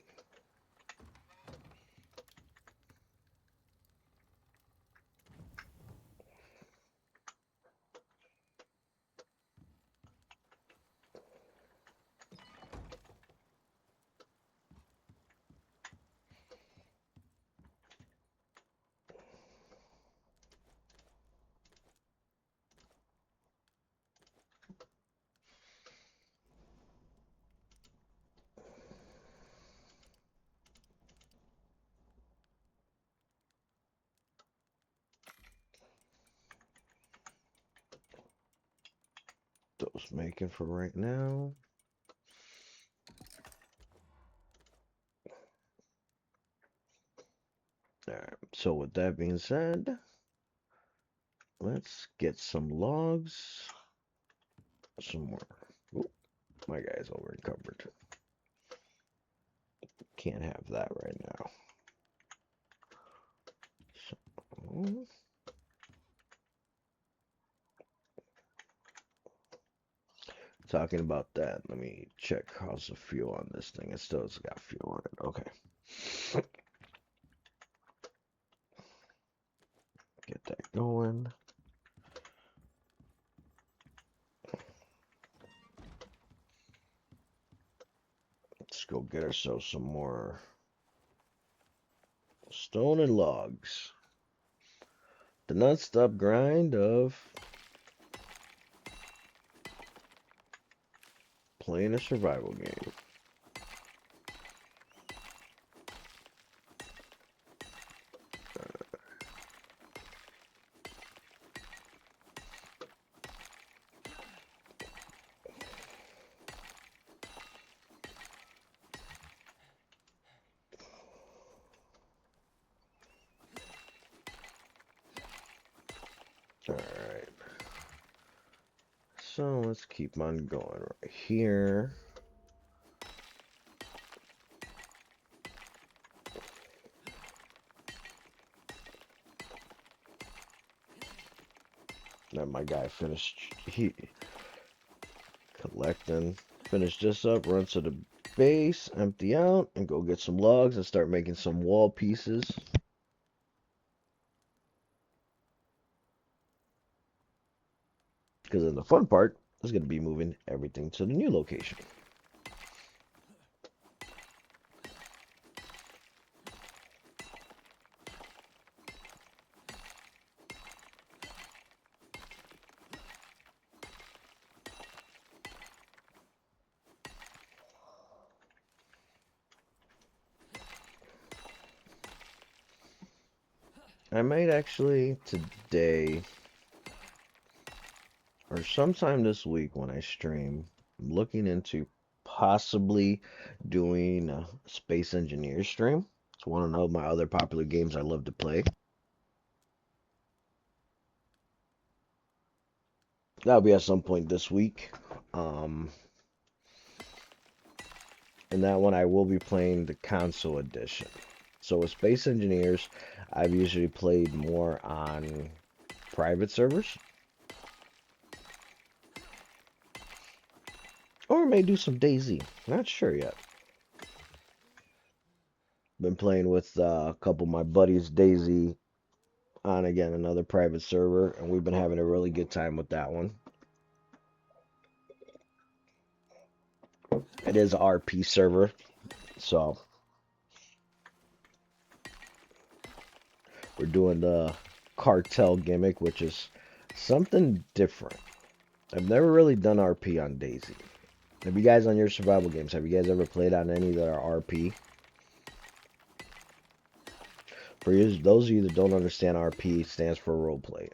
Those making for right now. Alright, so with that being said, let's get some logs. Some more. Oop, my guy's over encumbered. Can't have that right now. So, talking about that, let me check how's the fuel on this thing. It still has got fuel on it. Okay. Get that going. Let's go get ourselves some more stone and logs. The non-stop grind of playing a survival game. Alright. So let's keep on going right here. Now my guy finished collecting. Finish this up, run to the base, empty out, and go get some logs and start making some wall pieces. Because then the fun part is going to be moving everything to the new location. I might actually today or sometime this week when I stream, I'm looking into possibly doing a Space Engineer stream. It's one of my other popular games I love to play. That'll be at some point this week. And that one I will be playing the console edition. So with Space Engineers, I've usually played more on private servers. Or may do some DayZ. Not sure yet. Been playing with a couple of my buddies DayZ on again another private server, and we've been having a really good time with that one. It is a RP server, so we're doing the cartel gimmick, which is something different. I've never really done RP on Daisy. Have you guys on your survival games, have you guys ever played on any that are RP? For you, those of you that don't understand, RP stands for role playing,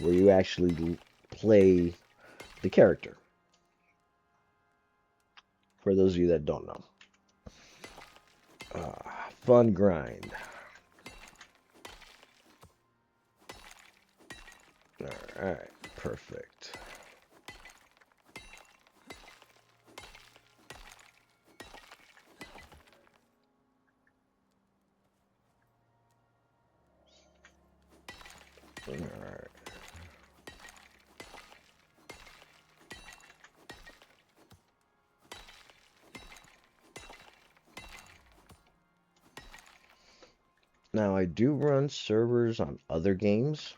where you actually play the character. For those of you that don't know. Fun grind. Alright, perfect. Alright. Now, I do run servers on other games.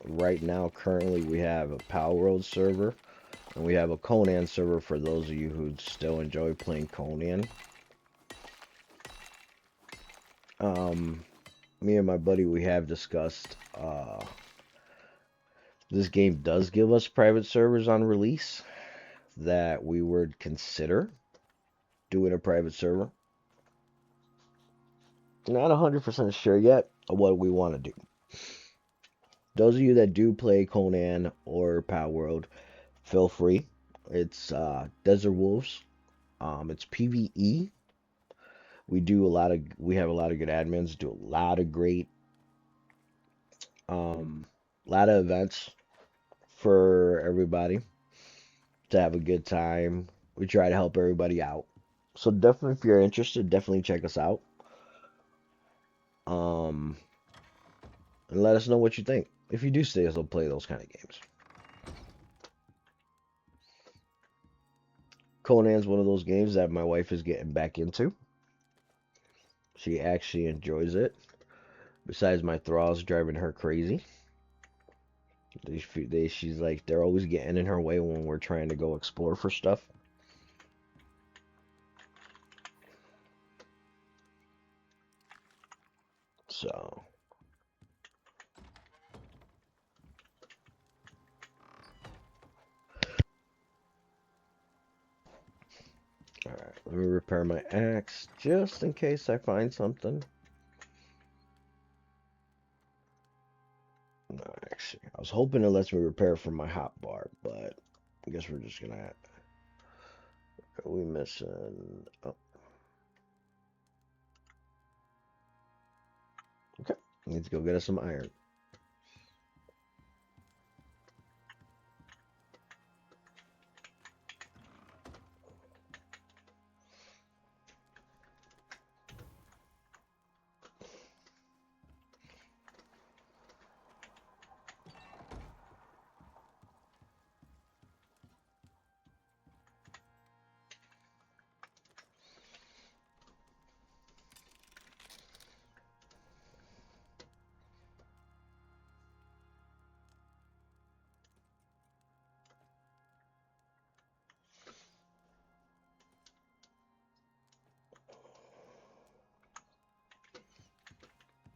Right now, currently, we have a Power World server, and we have a Conan server for those of you who still enjoy playing Conan. Me and my buddy, we have discussed, this game does give us private servers on release that we would consider doing a private server. Not 100% sure yet of what we want to do. Those of you that do play Conan or Power World, feel free. It's Desert Wolves. It's PvE. We have a lot of good admins, do a lot of great lot of events for everybody to have a good time. We try to help everybody out. So definitely if you're interested, definitely check us out. And let us know what you think. If you do stay, us will play those kind of games. Conan's one of those games that my wife is getting back into. She actually enjoys it. Besides my thralls driving her crazy. She's like, they're always getting in her way when we're trying to go explore for stuff. So. Alright, let me repair my axe just in case I find something. No, actually, I was hoping it lets me repair from my hotbar, but I guess we're just gonna. Are we missing? Oh, okay. Need to go get us some iron.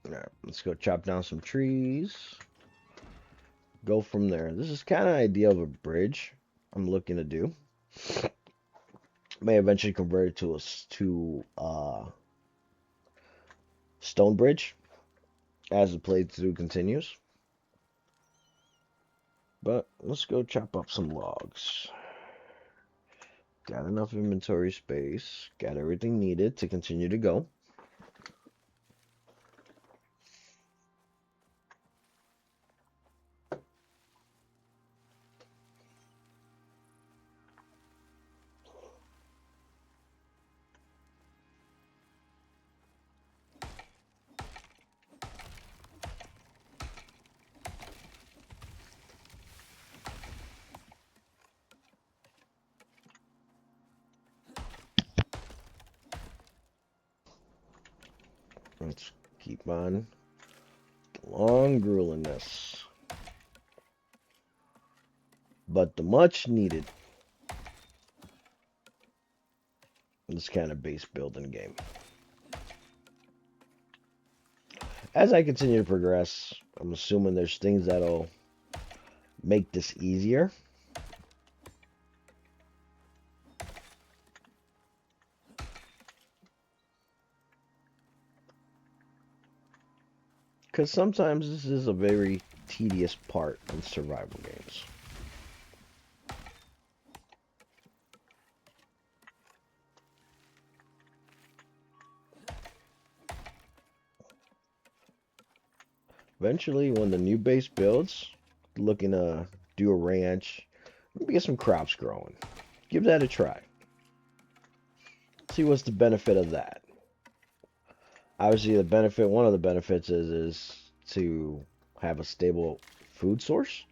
Alright, let's go chop down some trees. Go from there. This is kind of idea of a bridge I'm looking to do. May eventually convert it to a stone bridge as the playthrough continues. But let's go chop up some logs. Got enough inventory space. Got everything needed to continue to go. Let's keep on long grueliness. But the much needed this kind of base building game. As I continue to progress, I'm assuming there's things that'll make this easier. Because sometimes this is a very tedious part in survival games. Eventually, when the new base builds, looking to do a ranch, maybe get some crops growing. Give that a try. See what's the benefit of that. Obviously, one of the benefits is to have a stable food source.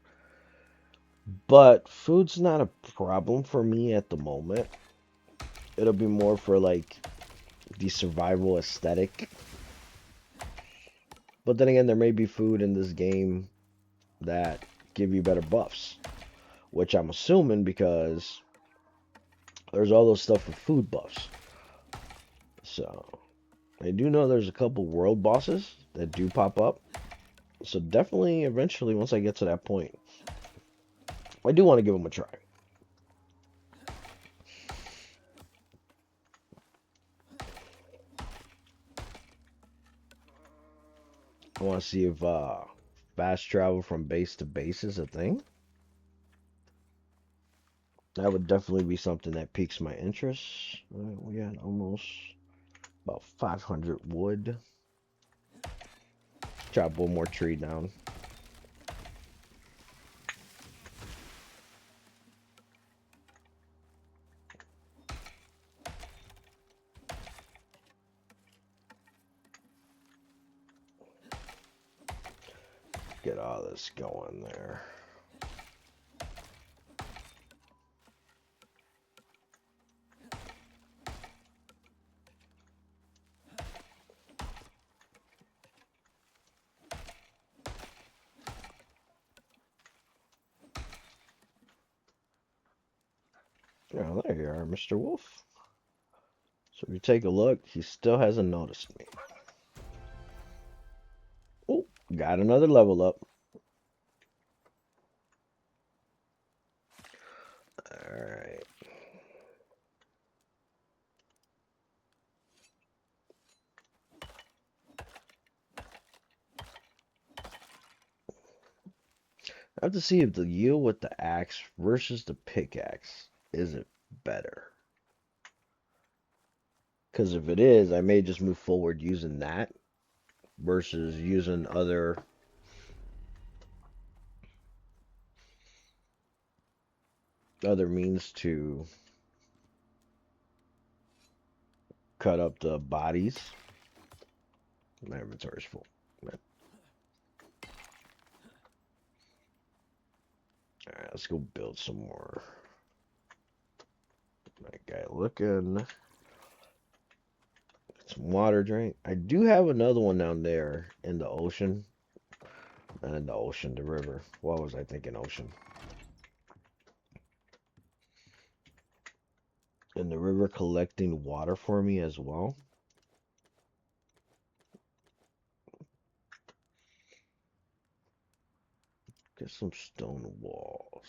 But food's not a problem for me at the moment. It'll be more for like the survival aesthetic. But then again, there may be food in this game that give you better buffs, which I'm assuming because there's all those stuff for food buffs. So I do know there's a couple world bosses that do pop up. So definitely, eventually, once I get to that point, I do want to give them a try. I want to see if fast travel from base to base is a thing. That would definitely be something that piques my interest. We got almost about 500 wood. Chop one more tree down. Get all this going there. Oh, there you are, Mr. Wolf. So if you take a look, he still hasn't noticed me. Oh, got another level up. Alright. I have to see if the yield with the axe versus the pickaxe isn't better. Because if it is, I may just move forward using that versus using other means to cut up the bodies. My inventory's full. Alright, let's go build some more. That guy looking. Some water drink. I do have another one down there in the ocean. Not in the ocean, the river. What was I thinking? Ocean. In the river collecting water for me as well. Get some stone walls.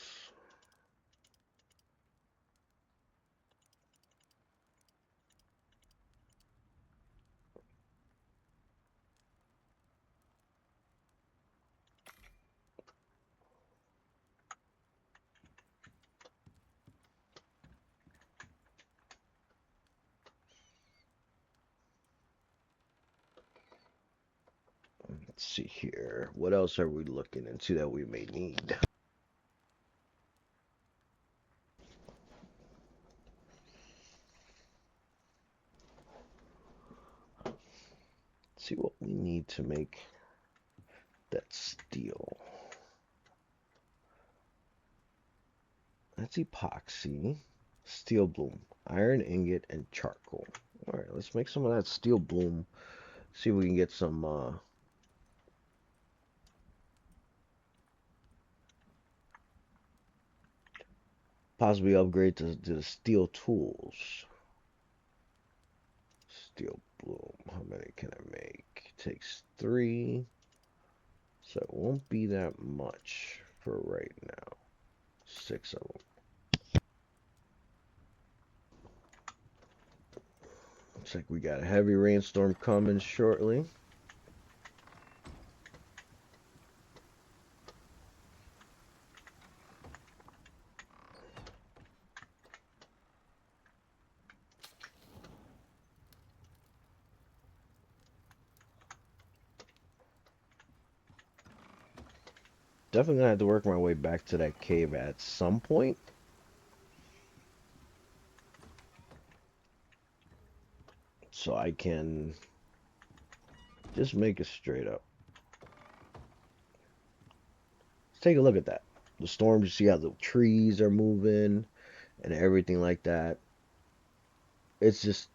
Let's see here. What else are we looking into that we may need? Let's see what we need to make that steel. That's epoxy, steel bloom, iron ingot, and charcoal. Alright, let's make some of that steel bloom. See if we can get some possibly upgrade to the steel tools. Steel bloom. How many can I make? Takes 3. So it won't be that much for right now. 6 of them. Looks like we got a heavy rainstorm coming shortly. Definitely gonna have to work my way back to that cave at some point. So I can just make it straight up. Let's take a look at that. The storms, you see how the trees are moving and everything like that. It's just,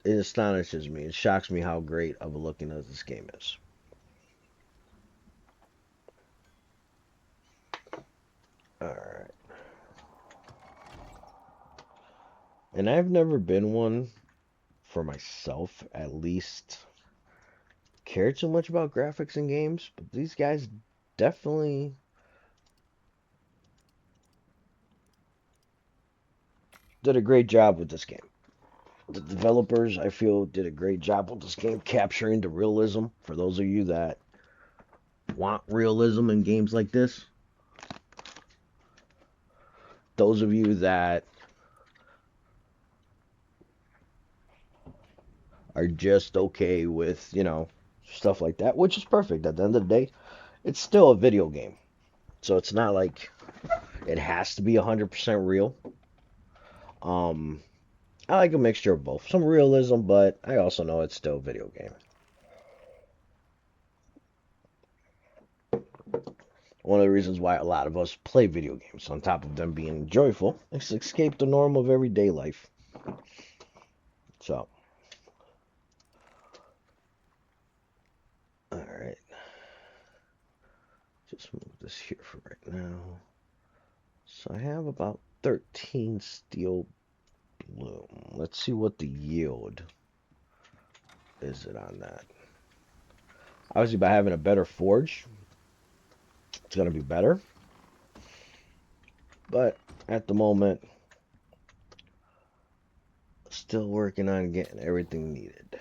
it astonishes me. It shocks me how great of a looking as this game is. Alright. And I've never been one for myself, at least, care too much about graphics in games, but these guys definitely did a great job with this game. The developers, I feel, did a great job with this game, capturing the realism. For those of you that want realism in games like this, those of you that are just okay with, stuff like that, which is perfect. At the end of the day, it's still a video game. So it's not like it has to be 100% real. Um, I like a mixture of both. Some realism, but I also know it's still a video game. One of the reasons why a lot of us play video games, on top of them being joyful, is to escape the norm of everyday life. So, alright. Just move this here for right now. So I have about 13 steel bloom. Let's see what the yield is it on that. Obviously, by having a better forge, it's going to be better. But at the moment, still working on getting everything needed.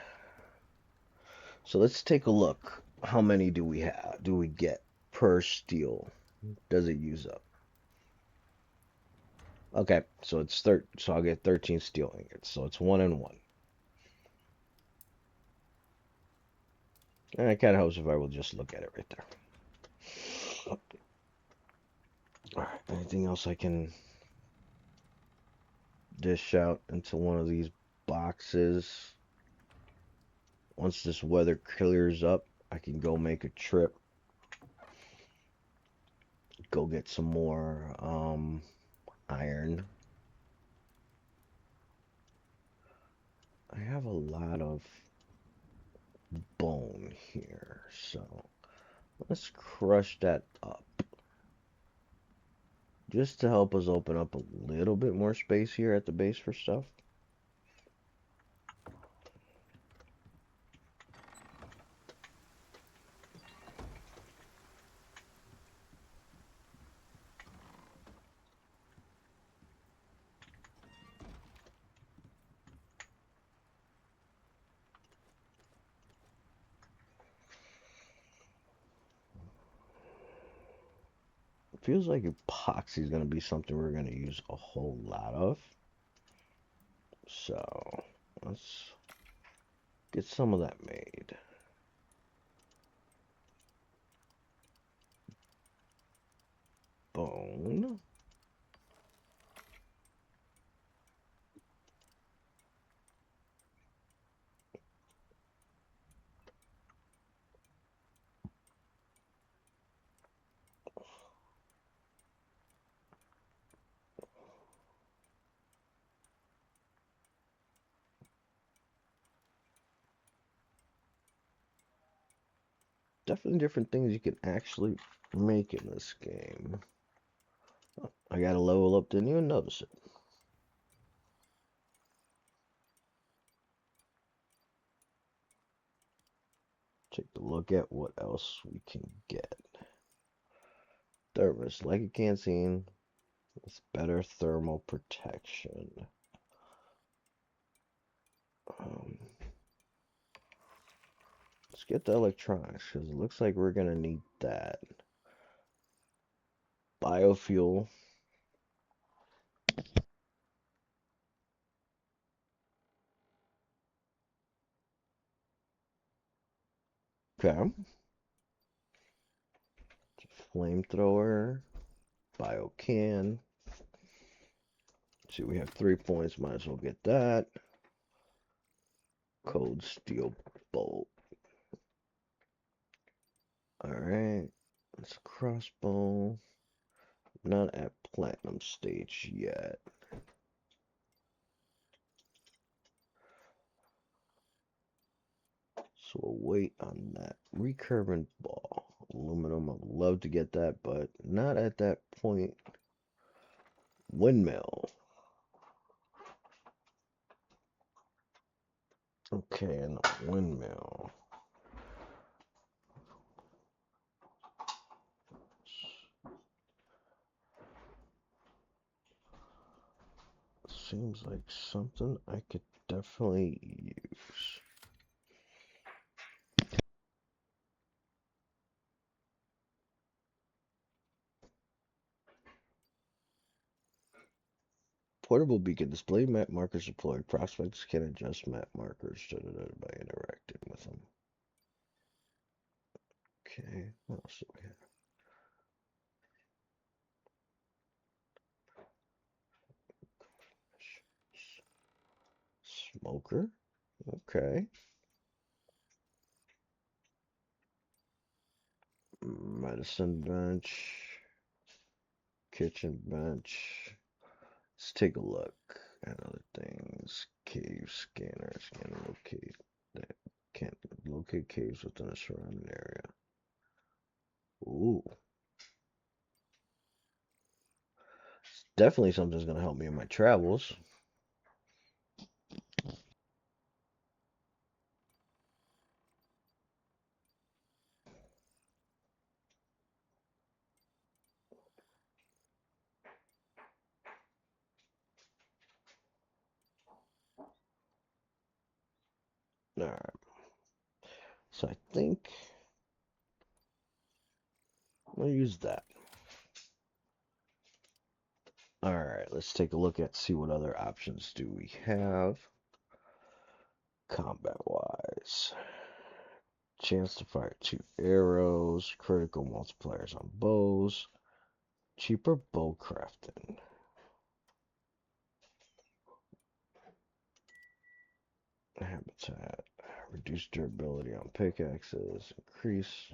So let's take a look. How many do we have? Do we get per steel? Does it use up? Okay, so it's so I'll get 13 steel ingots. So it's 1 and 1. And it kind of helps if I will just look at it right there. Alright, anything else I can dish out into one of these boxes? Once this weather clears up, I can go make a trip. Go get some more iron. I have a lot of bone here, so let's crush that up. Just to help us open up a little bit more space here at the base for stuff. It feels like epoxy is going to be something we're going to use a whole lot of. So let's get some of that made. Bone. Definitely different things you can actually make in this game. I got to level up, didn't even notice it. Take a look at what else we can get. Thermos, like a canteen, with better thermal protection. Let's get the electronics, because it looks like we're going to need that. Biofuel. Okay. Flamethrower. Biocan. See, we have 3 points. Might as well get that. Cold steel bolt. Alright. It's a crossbow. Not at platinum stage yet. So we'll wait on that. Recurvent ball. Aluminum. I'd love to get that, but not at that point. Windmill. Okay, and a windmill. Seems like something I could definitely use. Portable beacon. Display map markers deployed. Prospects can adjust map markers by interacting with them. Okay, what else do we have? Smoker. Okay. Medicine bench. Kitchen bench. Let's take a look at other things. Cave scanners can locate that can't locate caves within a surrounding area. Ooh. Definitely something's gonna help me in my travels. Alright. So I think I'll use that. Alright, let's take a look at see what other options do we have. Combat wise. Chance to fire 2 arrows, critical multipliers on bows, cheaper bow crafting. Habitat, reduce durability on pickaxes, increase.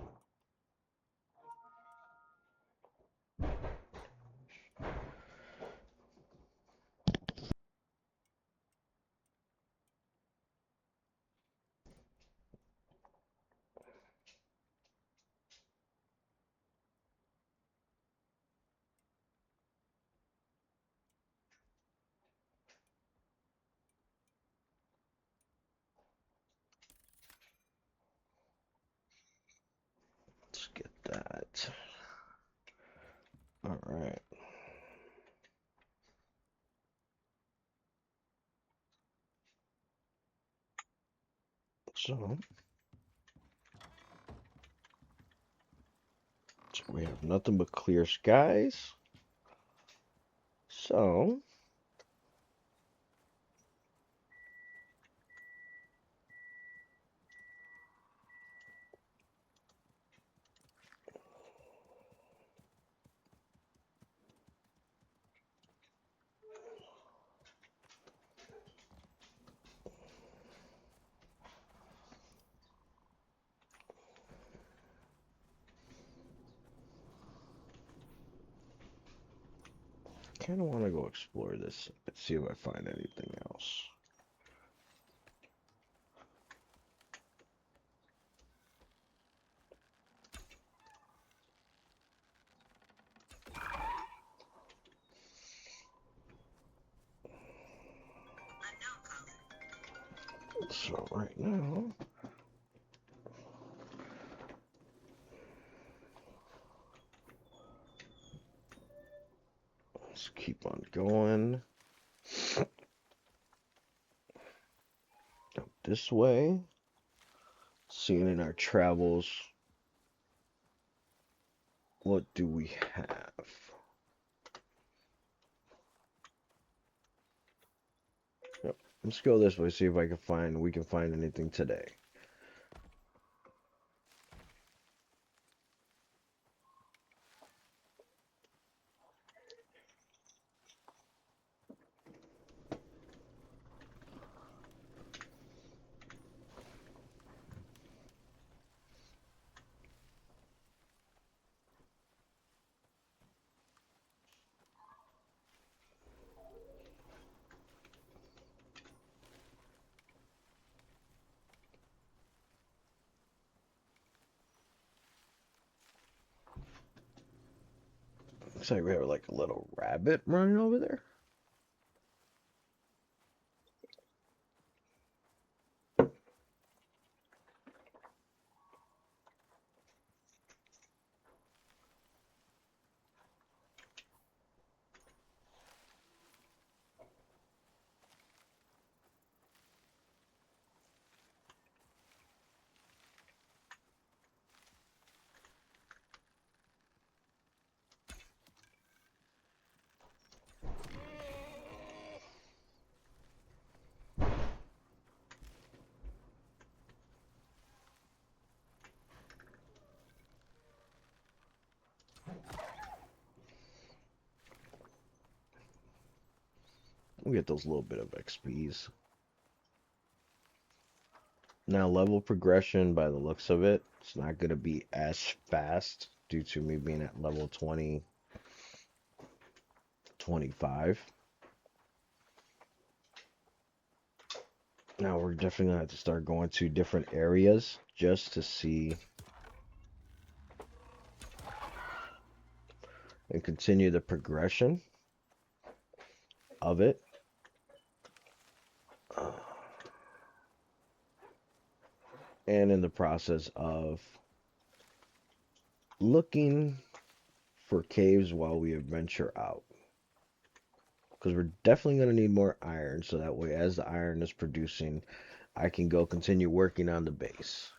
Let's get that. All right. So we have nothing but clear skies. So kind of want to go explore this and see if I find anything else. So right now, let's keep on going. Up this way, seeing in our travels, what do we have? Yep. Let's go this way, see if we can find anything today. Looks like we have like a little rabbit running over there. We get those little bit of XPs. Now, level progression, by the looks of it, it's not going to be as fast due to me being at level 20, 25. Now, we're definitely going to have to start going to different areas just to see and continue the progression of it. And in the process of looking for caves while we adventure out. Because we're definitely going to need more iron, so that way as the iron is producing, I can go continue working on the base.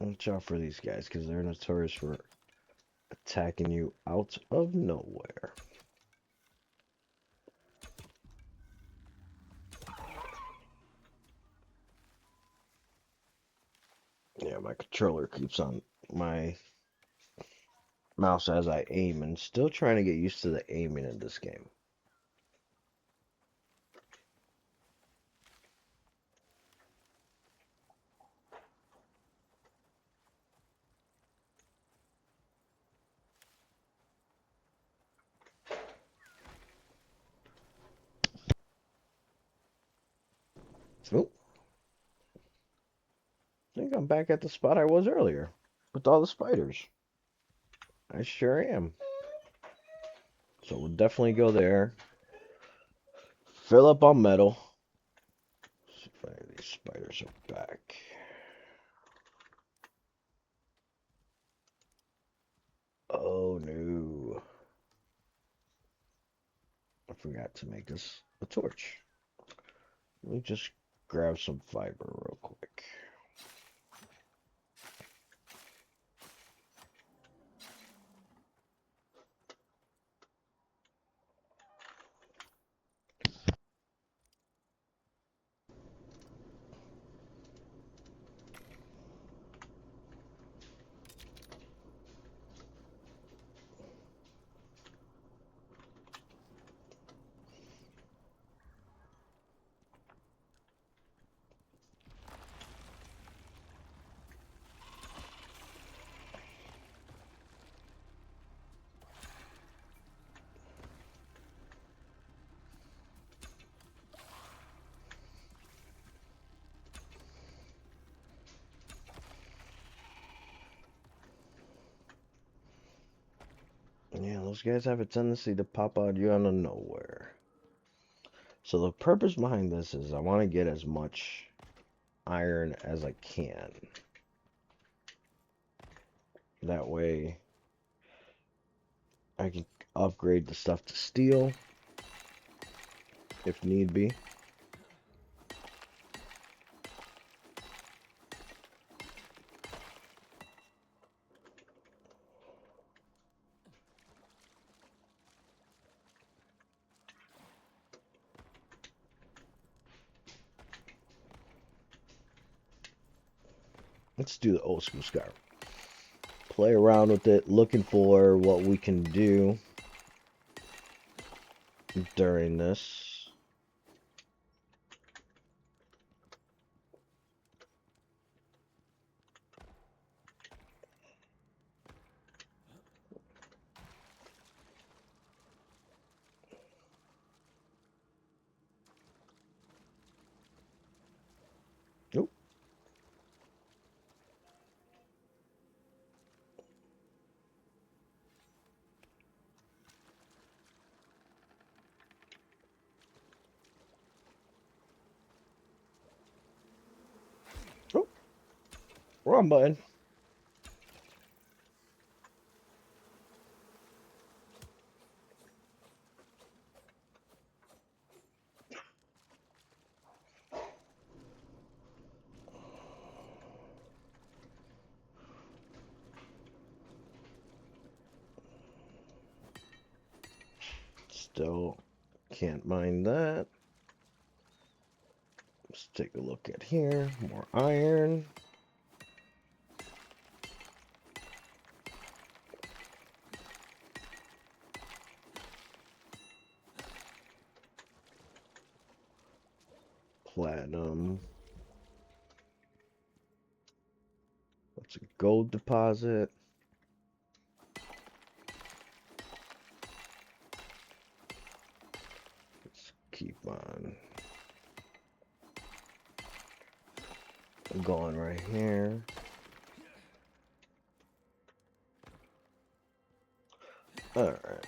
Watch out for these guys, because they're notorious for attacking you out of nowhere. Yeah, my controller keeps on my mouse as I aim, and still trying to get used to the aiming in this game. Oh, I think I'm back at the spot I was earlier with all the spiders. I sure am. So we'll definitely go there. Fill up on metal. See if any of these spiders are back. Oh no. I forgot to make us a torch. Let me just grab some fiber real quick. those guys have a tendency to pop out you out of nowhere. So the purpose behind this is I want to get as much iron as I can. That way I can upgrade the stuff to steel if need be. Let's do the old school Skyrim. Play around with it, looking for what we can do during this. Nope. Oh, wrong button. Still can't mine that. Let's take a look at here. More iron. Platinum. That's a gold deposit. Let's keep on going right here. Alright.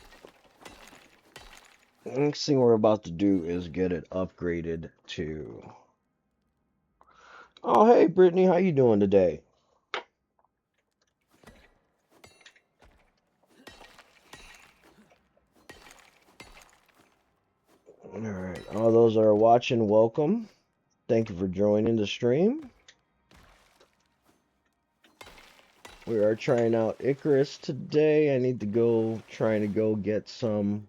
Next thing we're about to do is get it upgraded to... Oh, hey, Brittany, how you doing today? Alright, all those that are watching, welcome. Thank you for joining the stream. We are trying out Icarus today. I need to go, trying to go get some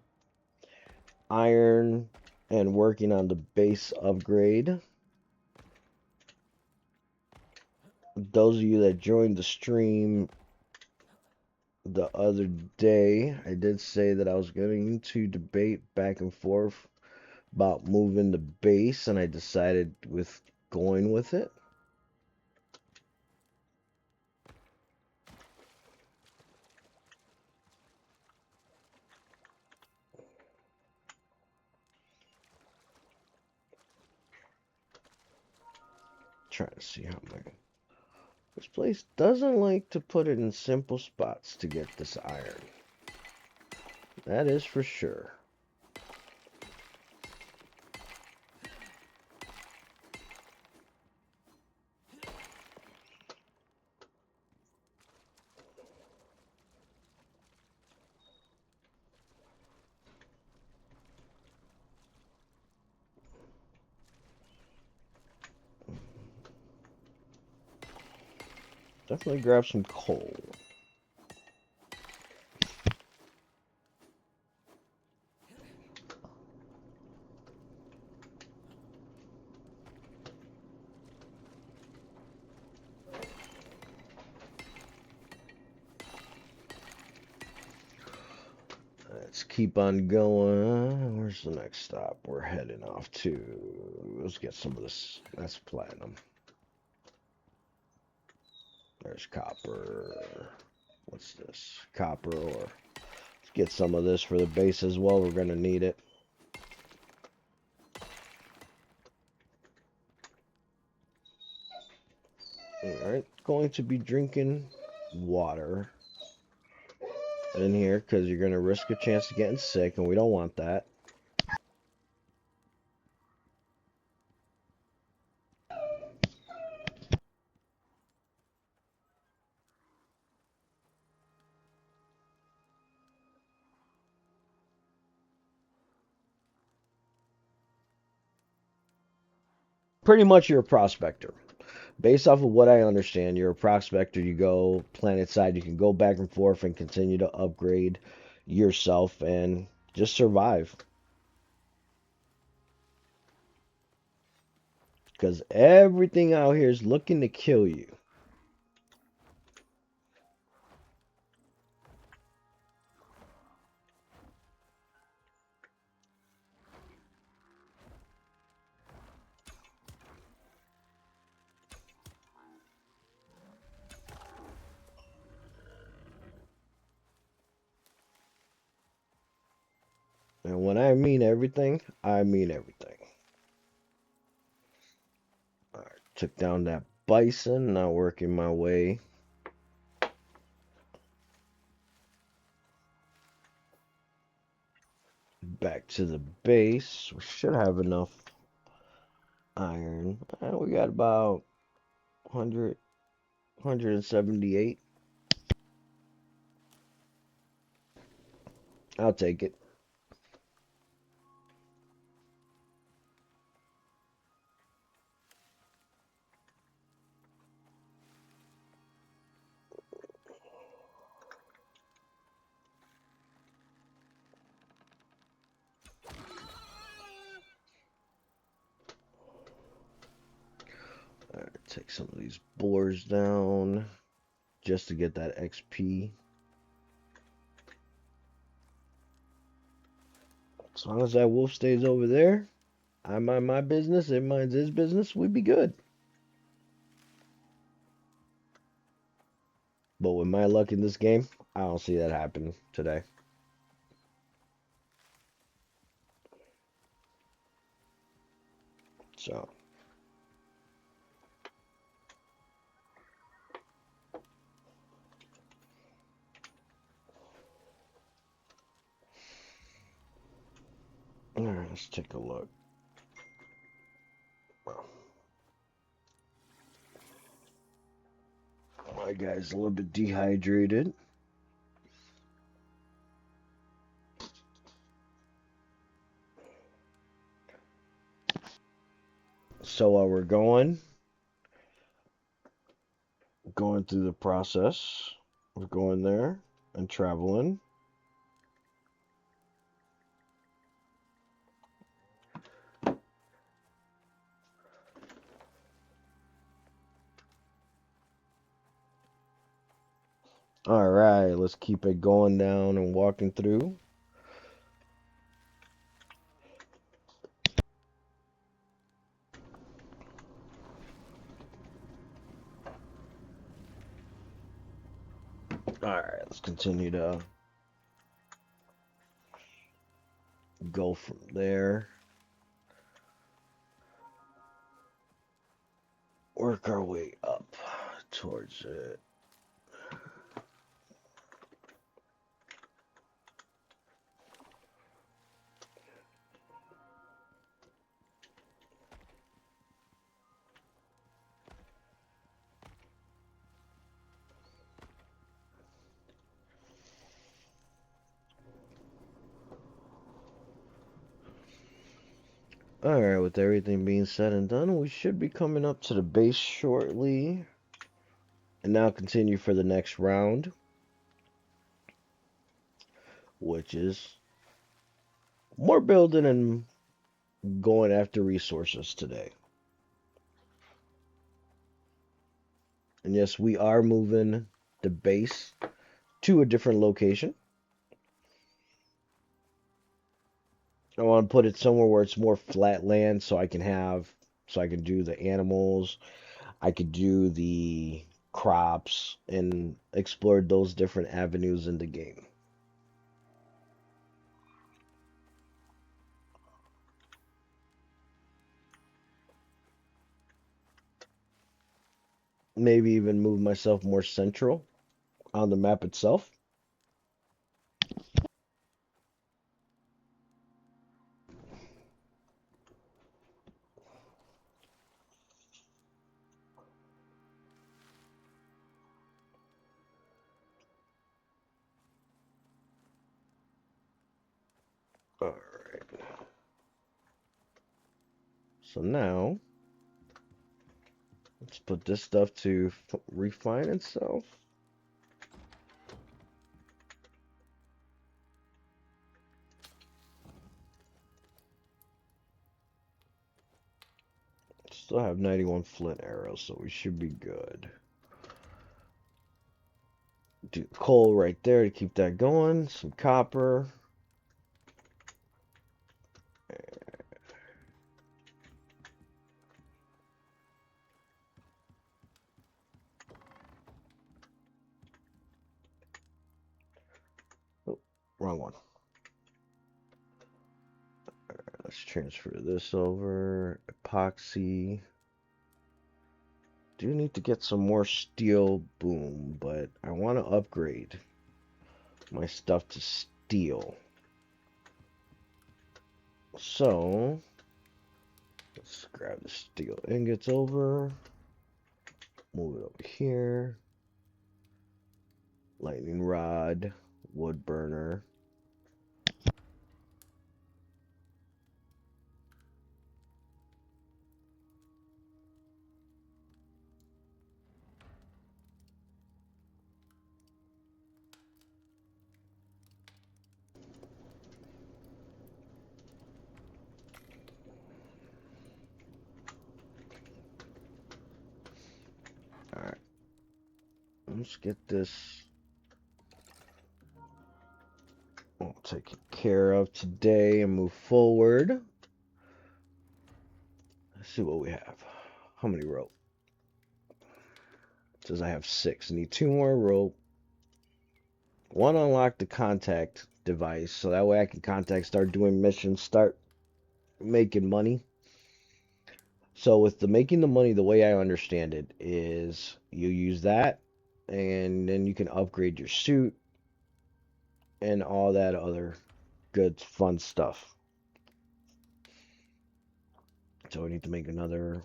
iron and working on the base upgrade. Those of you that joined the stream the other day, I did say that I was going to debate back and forth about moving the base, and I decided with going with it. Trying to see how my... This place doesn't like to put it in simple spots to get this iron. That is for sure. Definitely grab some coal. Let's keep on going. Where's the next stop? We're heading off to... Let's get some of this. That's platinum. There's copper. What's this? Copper ore. Let's get some of this for the base as well. We're going to need it. Alright, going to be drinking water in here because you're going to risk a chance of getting sick, and we don't want that. Pretty much you're a prospector. Based off of what I understand, you're a prospector. You go planet side, you can go back and forth and continue to upgrade yourself and just survive. Because everything out here is looking to kill you. And when I mean everything, I mean everything. Alright, took down that bison, now working my way back to the base. We should have enough iron. We got about 100, 178. I'll take it. Alright, take some of these boars down just to get that XP. As long as that wolf stays over there, I mind my business, it minds his business, we'd be good. But with my luck in this game, I don't see that happen today. So. Alright, let's take a look. My guy's a little bit dehydrated. So while we're going through the process, we're going there and traveling. All right, let's keep it going down and walking through. All right, let's continue to go from there. Work our way up towards it. All right, with everything being said and done, we should be coming up to the base shortly. And now continue for the next round, which is more building and going after resources today. And yes, we are moving the base to a different location. I want to put it somewhere where it's more flat land so I can do the animals, I could do the crops and explore those different avenues in the game. Maybe even move myself more central on the map itself. Alright. So now, let's put this stuff to refine itself. Still have 91 flint arrows, so we should be good. Do coal right there to keep that going. Some copper. Oh, wrong one. Let's transfer this over. Epoxy. Do need to get some more steel boom, but I want to upgrade my stuff to steel. So, let's grab the steel ingots over. Move it over here. Lightning rod. Wood burner. Alright. Let's get this all taken care of today and move forward. Let's see what we have. How many rope? It says I have 6. I need 2 more rope. 1, unlock the contact device, so that way I can start doing missions, start making money. So with the making the money, the way I understand it is you use that, and then you can upgrade your suit and all that other good fun stuff. So I need to make another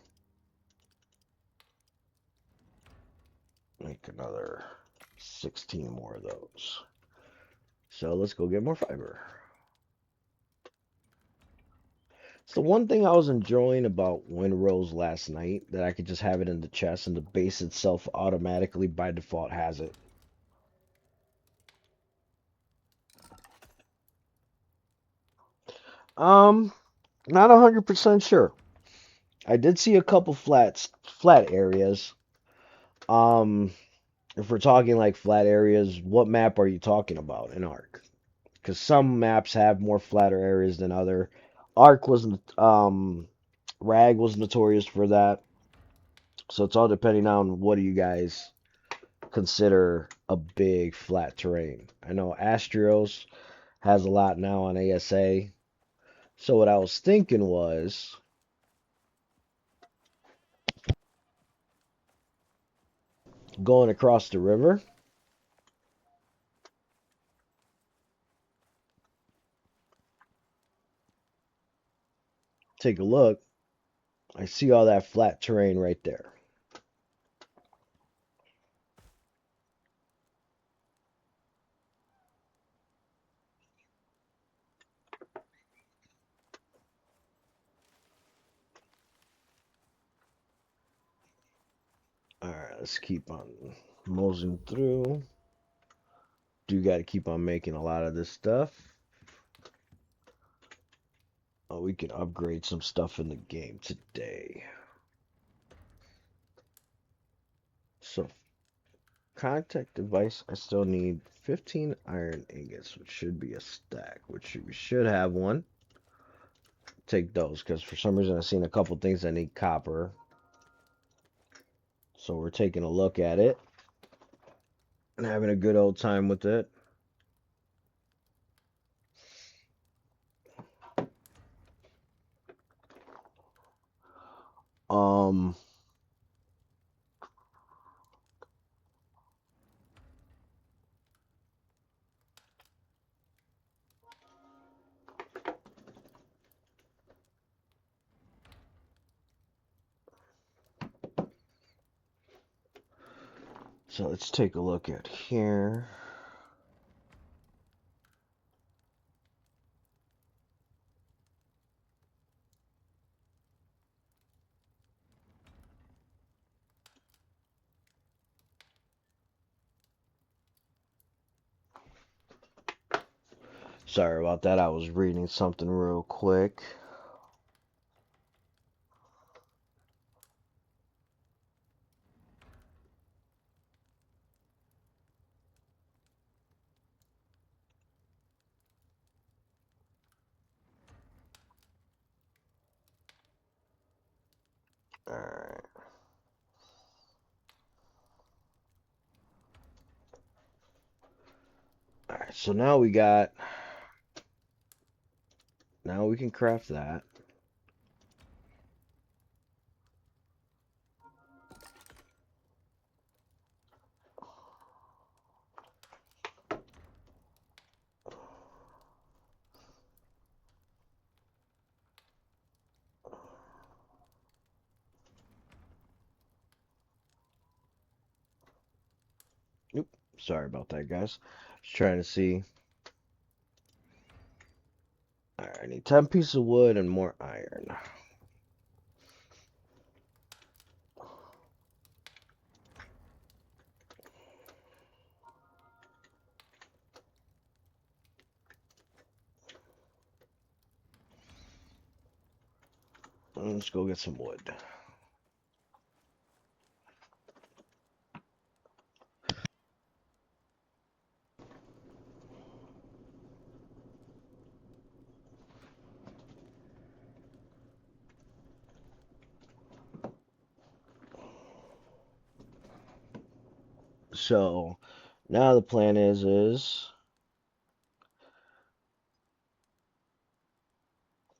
16 more of those. So let's go get more fiber. So one thing I was enjoying about Windrose last night, that I could just have it in the chest and the base itself automatically by default has it. Not 100% sure. I did see a couple flat areas. If we're talking like flat areas, what map are you talking about in Ark? Because some maps have more flatter areas than other. Ark was Rag was notorious for that. So it's all depending on what do you guys consider a big flat terrain. I know Astrios has a lot now on ASA. So what I was thinking was going across the river. Take a look. I see all that flat terrain right there. Alright, let's keep on moseying through. Do got to keep on making a lot of this stuff. Oh, we can upgrade some stuff in the game today. So, contact device, I still need 15 iron ingots, which should be a stack, which we should have one. Take those, because for some reason I've seen a couple things that need copper. So we're taking a look at it and having a good old time with it. Um, so let's take a look at here. Sorry about that. I was reading something real quick. Alright. Alright, so now we got... Now we can craft that. Oop, sorry about that, guys. Just trying to see. Alright, I need 10 pieces of wood and more iron. Let's go get some wood. So, now the plan is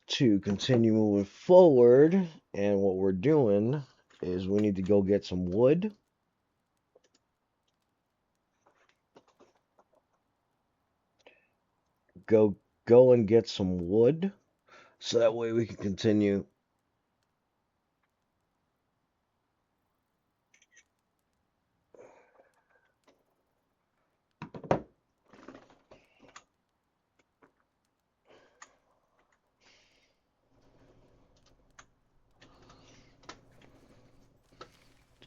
to continue moving forward, and what we're doing is we need to go get some wood. Go and get some wood, so that way we can continue.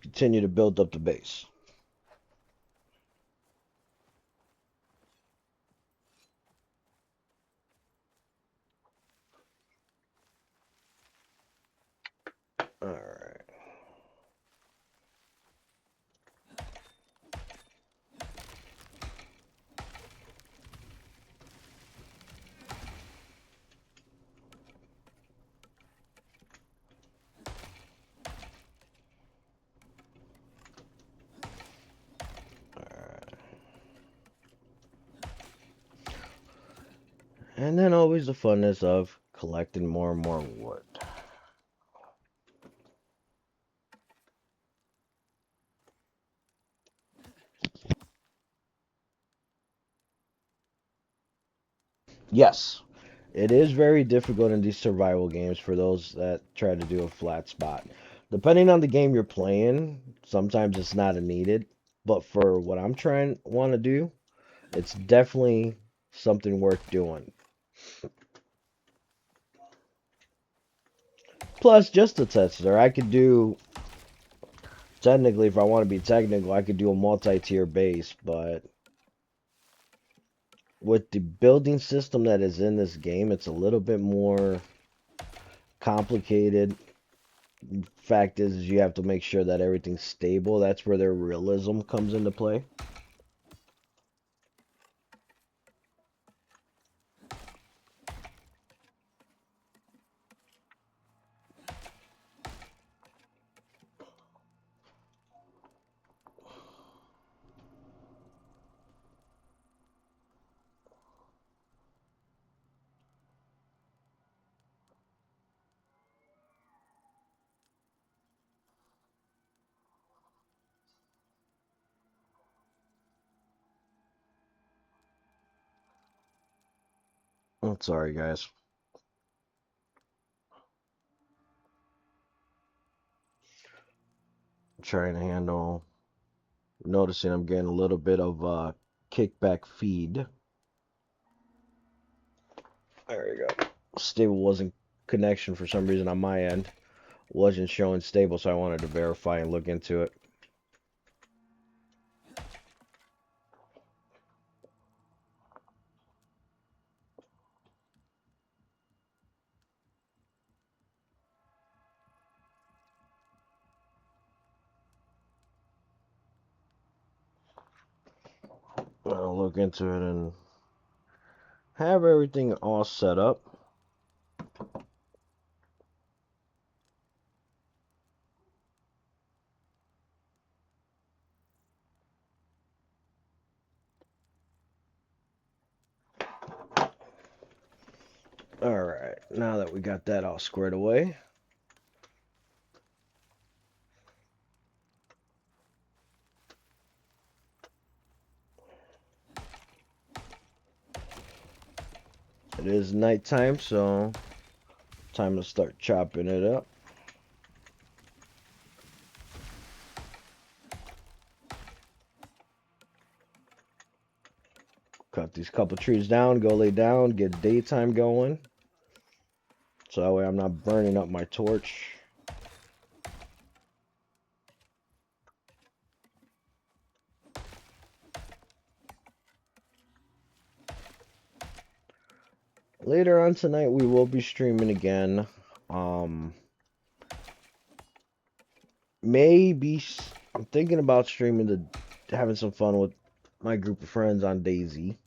Continue to build up the base. All right. And then always the funness of collecting more and more wood. Yes, it is very difficult in these survival games for those that try to do a flat spot. Depending on the game you're playing, sometimes it's not a needed, but for what I'm trying want to do, it's definitely something worth doing. Plus, just a tester, I could do, technically, if I want to be technical, I could do a multi-tier base, but with the building system that is in this game, it's a little bit more complicated. Fact is you have to make sure that everything's stable. That's where their realism comes into play. I'm sorry, guys. I'm trying to handle. Noticing I'm getting a little bit of kickback feed. There you go. Stable wasn't connection for some reason on my end. Wasn't showing stable, so I wanted to verify and look into it. I'll look into it and have everything all set up. Alright, now that we got that all squared away, it is nighttime, so time to start chopping it up. Cut these couple trees down, go lay down, get daytime going. So that way I'm not burning up my torch. Later on tonight we will be streaming again. Maybe I'm thinking about streaming having some fun with my group of friends on Daisy.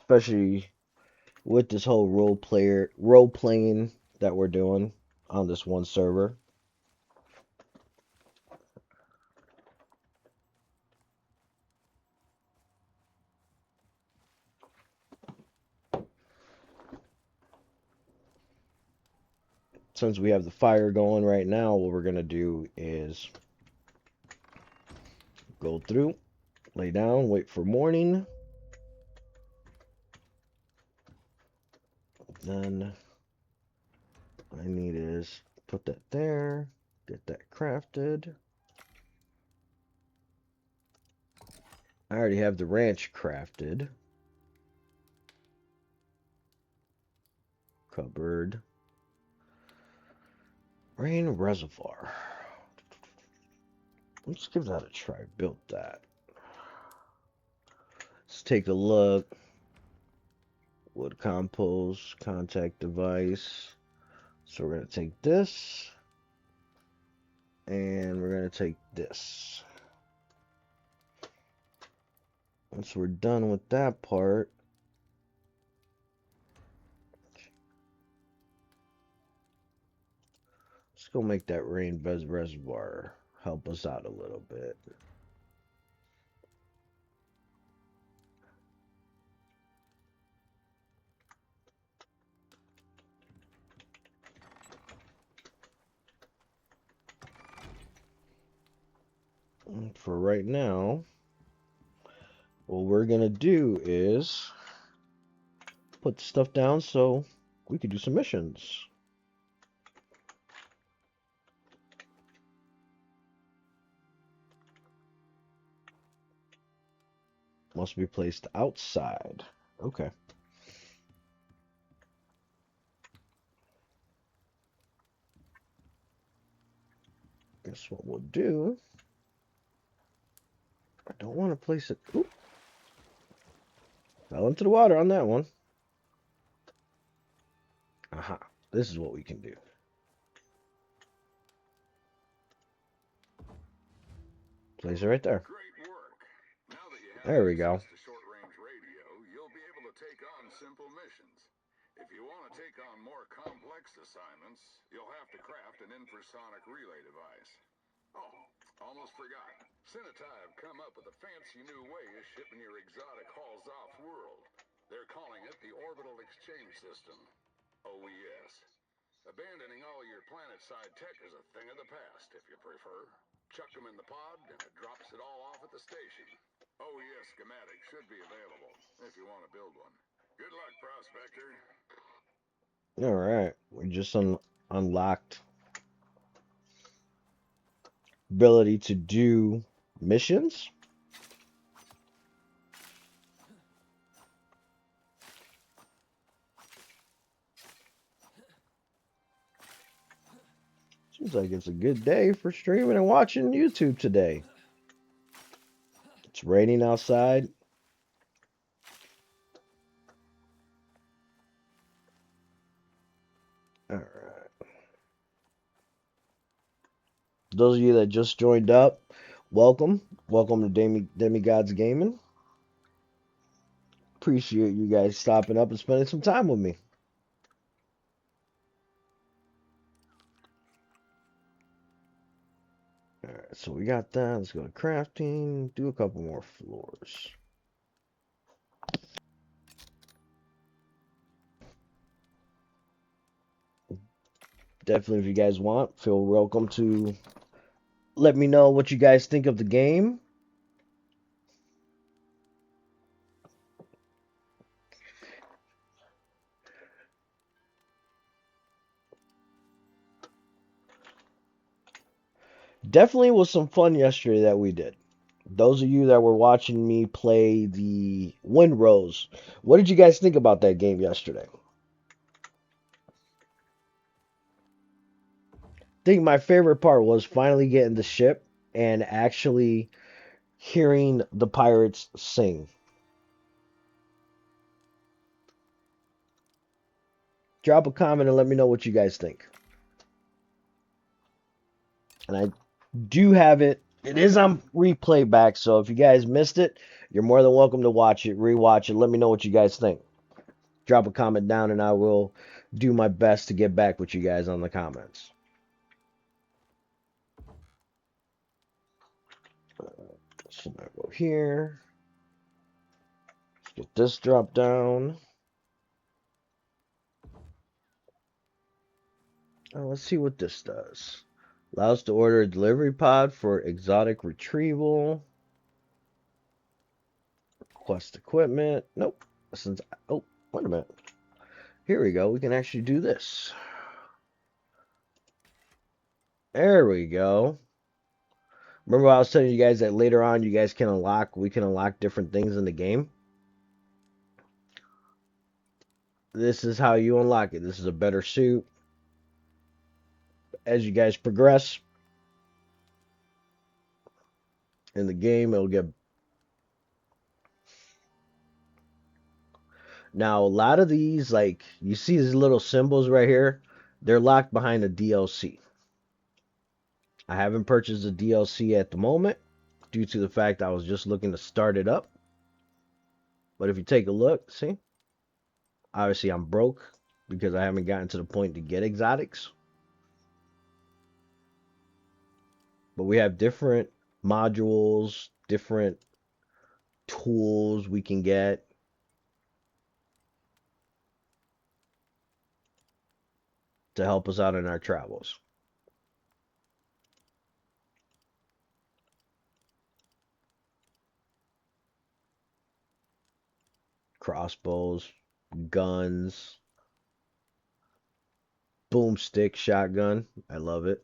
Especially with this whole role playing that we're doing on this one server. Since we have the fire going right now, what we're gonna do is go through, lay down, wait for morning. Then what I need is put that there, get that crafted. I already have the ranch crafted. Cupboard. Rain reservoir. Let's give that a try. Built that. Let's take a look. Wood compost, contact device. So we're going to take this. And we're going to take this. Once we're done with that part, let's go make that rain reservoir help us out a little bit. And for right now, what we're going to do is put stuff down so we can do some missions. Must be placed outside. Okay. Guess what we'll do. I don't want to place it. Oop. Fell into the water on that one. Aha. This is what we can do. Place it right there. There we go. If you want to take on more complex assignments, you'll have to craft an infrasonic relay device. Oh, almost forgot. Cineta have come up with a fancy new way of shipping your exotic hauls off-world. They're calling it the Orbital Exchange System. OES. Abandoning all your planet-side tech is a thing of the past, if you prefer. Chuck them in the pod, and it drops it all off at the station. OES schematics should be available, if you want to build one. Good luck, Prospector. Alright. We just unlocked ability to do missions. Seems like it's a good day for streaming and watching YouTube today. It's raining outside. Alright. Those of you that just joined up, Welcome to Demigods Gaming. Appreciate you guys stopping up and spending some time with me. All right, so we got that. Let's go to crafting. Do a couple more floors. Definitely, if you guys want, feel welcome to let me know what you guys think of the game. Definitely was some fun yesterday that we did. Those of you that were watching me play the Windrose, what did you guys think about that game yesterday? I think my favorite part was finally getting the ship and actually hearing the pirates sing. Drop a comment and let me know what you guys think. And I do have it. It is on replay back, so if you guys missed it, you're more than welcome to watch it, rewatch it. Let me know what you guys think. Drop a comment down, and I will do my best to get back with you guys on the comments. So now go here. Let's get this drop down. Let's see what this does. Allows to order a delivery pod for exotic retrieval. Request equipment. Nope. Since oh, wait a minute. Here we go. We can actually do this. There we go. Remember I was telling you guys that later on you guys can we can unlock different things in the game. This is how you unlock it. This is a better suit. As you guys progress in the game, it'll get. Now, a lot of these, like, you see these little symbols right here, they're locked behind the DLC. I haven't purchased the DLC at the moment due to the fact I was just looking to start it up. But if you take a look, see, obviously I'm broke because I haven't gotten to the point to get exotics. But we have different modules, different tools we can get to help us out in our travels. Crossbows, guns, boomstick, shotgun. I love it.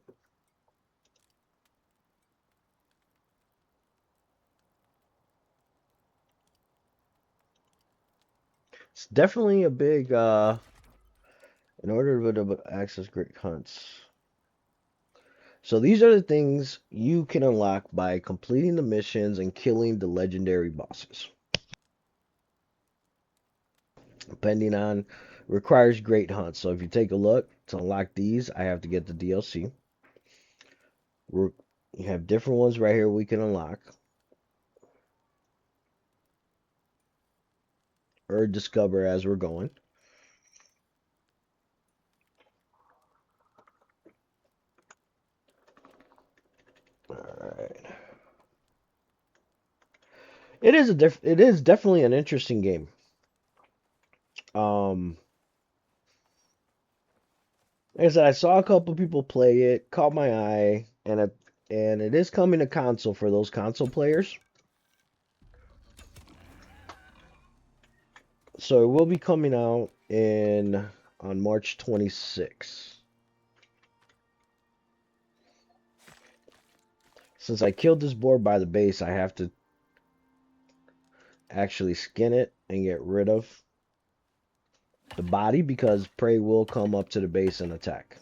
It's definitely a big in order to access great hunts. So these are the things you can unlock by completing the missions and killing the legendary bosses. Depending on requires great hunts. So if you take a look to unlock these, I have to get the DLC. You have different ones right here we can unlock or discover as we're going. All right. It is definitely an interesting game. Um, like I said, I saw a couple people play it, caught my eye, and it is coming to console for those console players. So it will be coming out in on March 26th. Since I killed this boar by the base, I have to actually skin it and get rid of the body because prey will come up to the base and attack.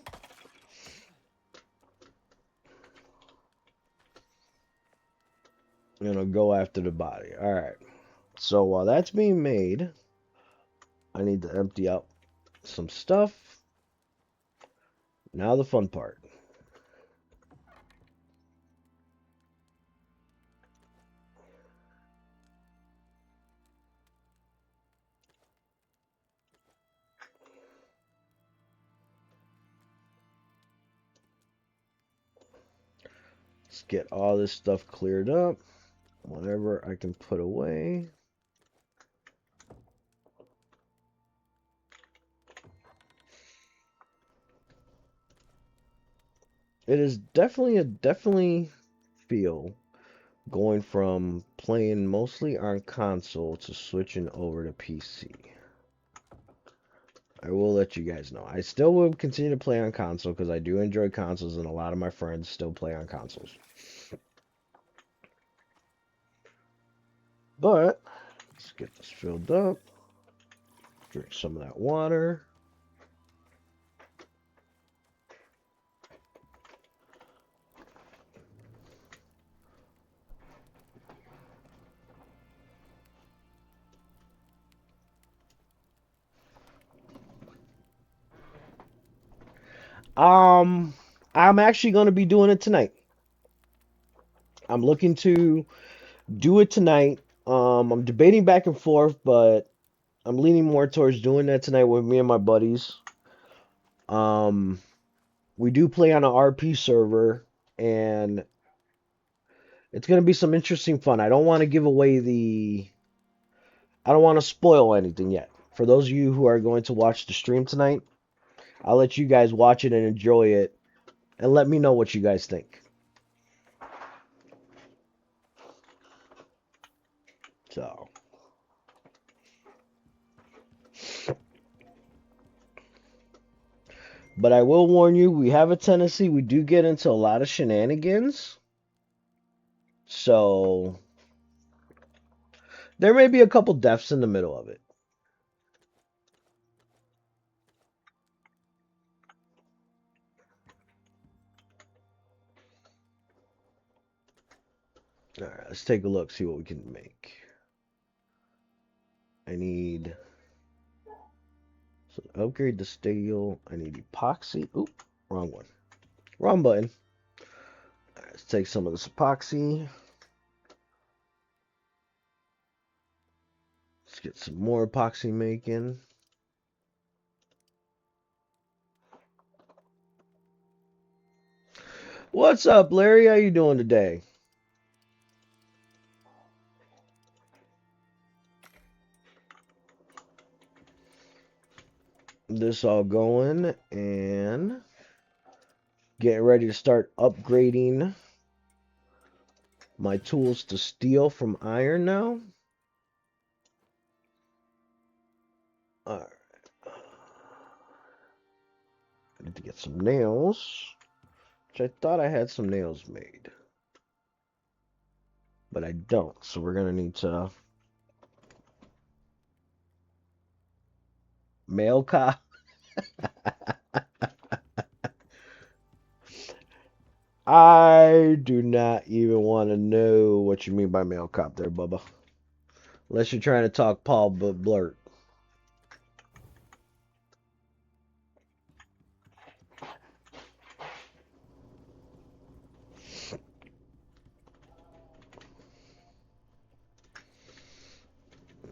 And it'll go after the body. Alright. So while that's being made, I need to empty out some stuff. Now the fun part. Let's get all this stuff cleared up. Whatever I can put away. It is definitely feel going from playing mostly on console to switching over to PC. I will let you guys know. I still will continue to play on console because I do enjoy consoles and a lot of my friends still play on consoles. But let's get this filled up. Drink some of that water. Um, I'm actually going to be doing it tonight. I'm looking to do it tonight. I'm debating back and forth, but I'm leaning more towards doing that tonight with me and my buddies. Um, we do play on an RP server, and it's going to be some interesting fun. I don't want to give away I don't want to spoil anything yet. For those of you who are going to watch the stream tonight, I'll let you guys watch it and enjoy it, and let me know what you guys think. So, but I will warn you, we have a tendency, we do get into a lot of shenanigans. So, there may be a couple deaths in the middle of it. All right, let's take a look, see what we can make. I need, so upgrade the steel. I need epoxy. Oop, wrong one. Wrong button. All right, let's take some of this epoxy. Let's get some more epoxy making. What's up, Larry? How you doing today? This all going and getting ready to start upgrading my tools to steel from iron now. All right. I need to get some nails, which I thought I had some nails made, but I don't. So we're gonna need to mail cop. I do not even want to know what you mean by mail cop there, Bubba. Unless you're trying to talk Paul Blurt.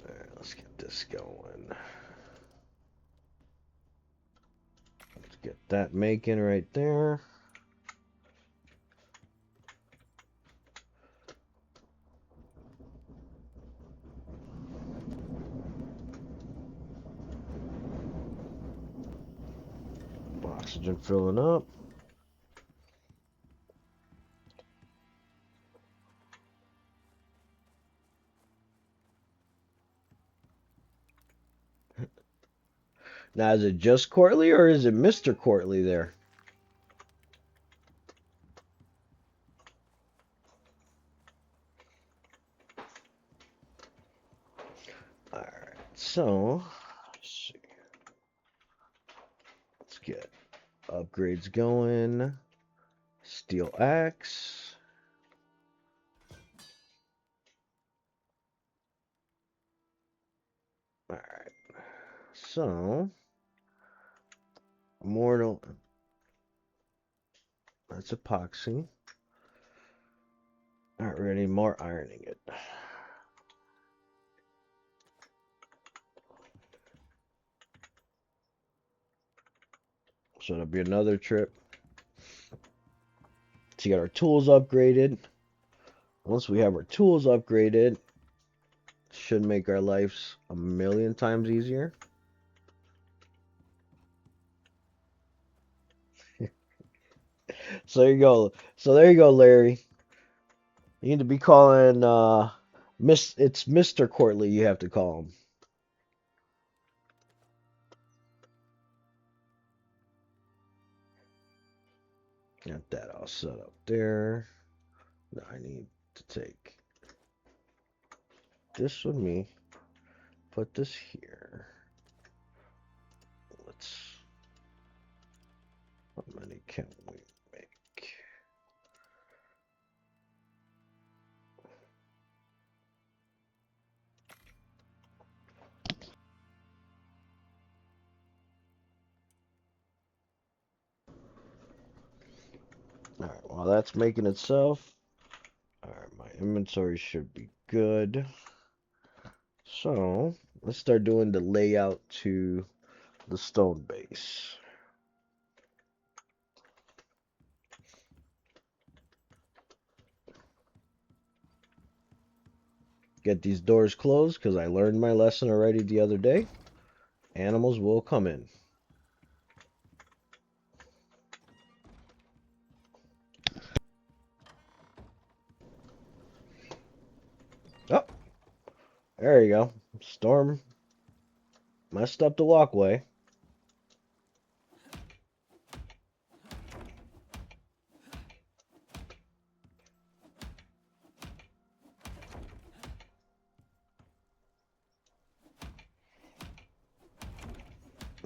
Alright, let's get this going. Let's get that making right there. Oxygen filling up. Now, is it just Courtly or is it Mr. Courtly there? Alright, so let's see. Let's get upgrades going. Steel axe. Alright, so mortal. That's epoxy. Not really more ironing it. So it'll be another trip to get our tools upgraded. Once we have our tools upgraded, should make our lives a million times easier. So there you go. So there you go, Larry. You need to be calling it's Mr. Courtly you have to call him. Got that all set up there. Now I need to take this with me, put this here. Let's, how many can we make? All right, while that's making itself, all right, my inventory should be good. So let's start doing the layout to the stone base. Get these doors closed because I learned my lesson already the other day. Animals will come in. Oh, there you go. Storm messed up the walkway.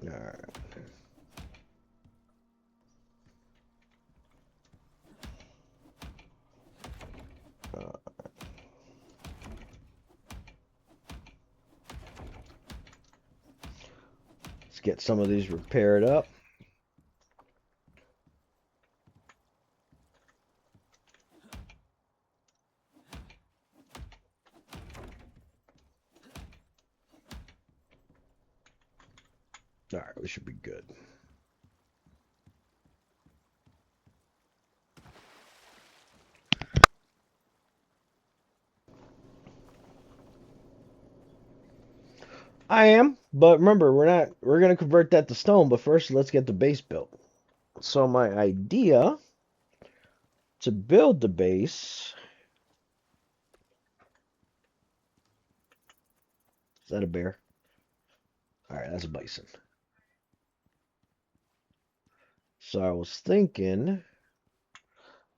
All right. Let's get some of these repaired up. All right, we should be good. I am, but remember, we're gonna convert that to stone, but first let's get the base built. So my idea to build the base, is that a bear? All right, that's a bison. So I was thinking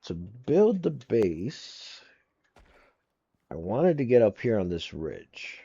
to build the base, I wanted to get up here on this ridge.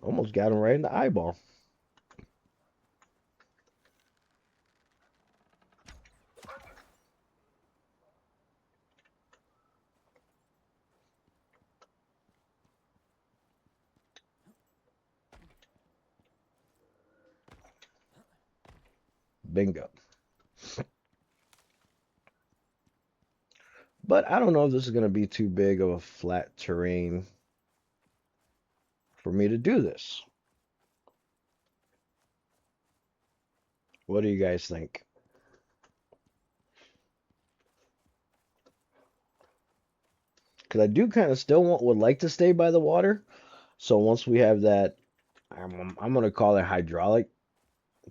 Almost got him right in the eyeball. Bingo. But I don't know if this is going to be too big of a flat terrain for me to do this. What do you guys think? Because I do kind of still would like to stay by the water. So once we have that, I'm going to call it hydraulic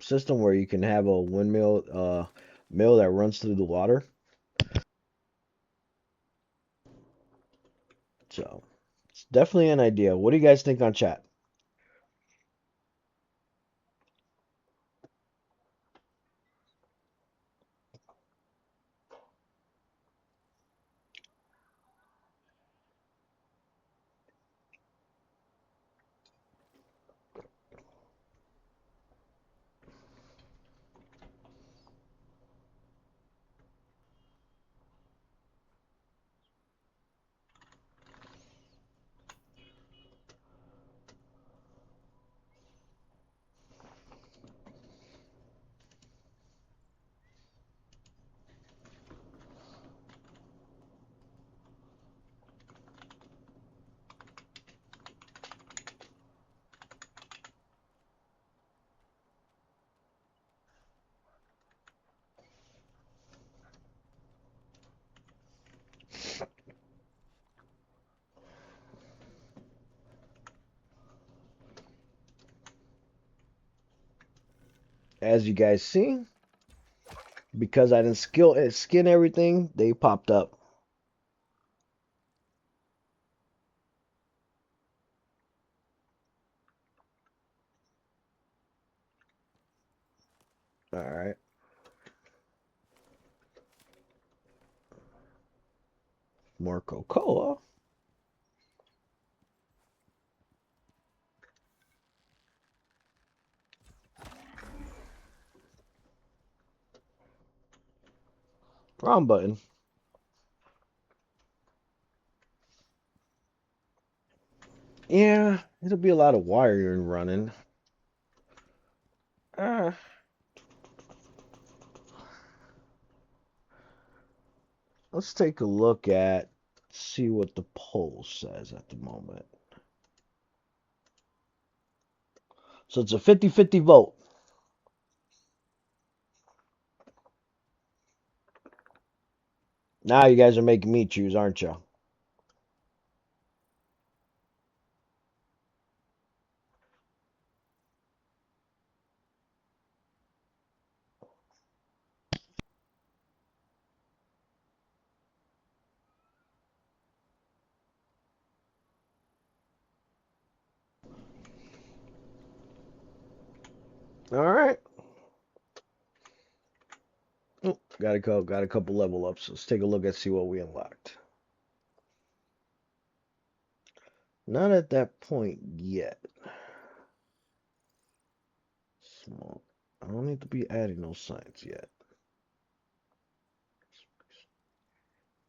system where you can have a windmill mill that runs through the water. So it's definitely an idea. What do you guys think on chat? as you guys see, because I didn't skin everything, they popped up. All right. More Cocoa. Wrong button. Yeah, it'll be a lot of wiring running. Uh, let's take a look at, see what the poll says at the moment. So it's a 50-50 vote. Now you guys are making me choose, aren't you? All right. Oh, got a couple level ups. Let's take a look and see what we unlocked. Not at that point yet. Small. I don't need to be adding those signs yet.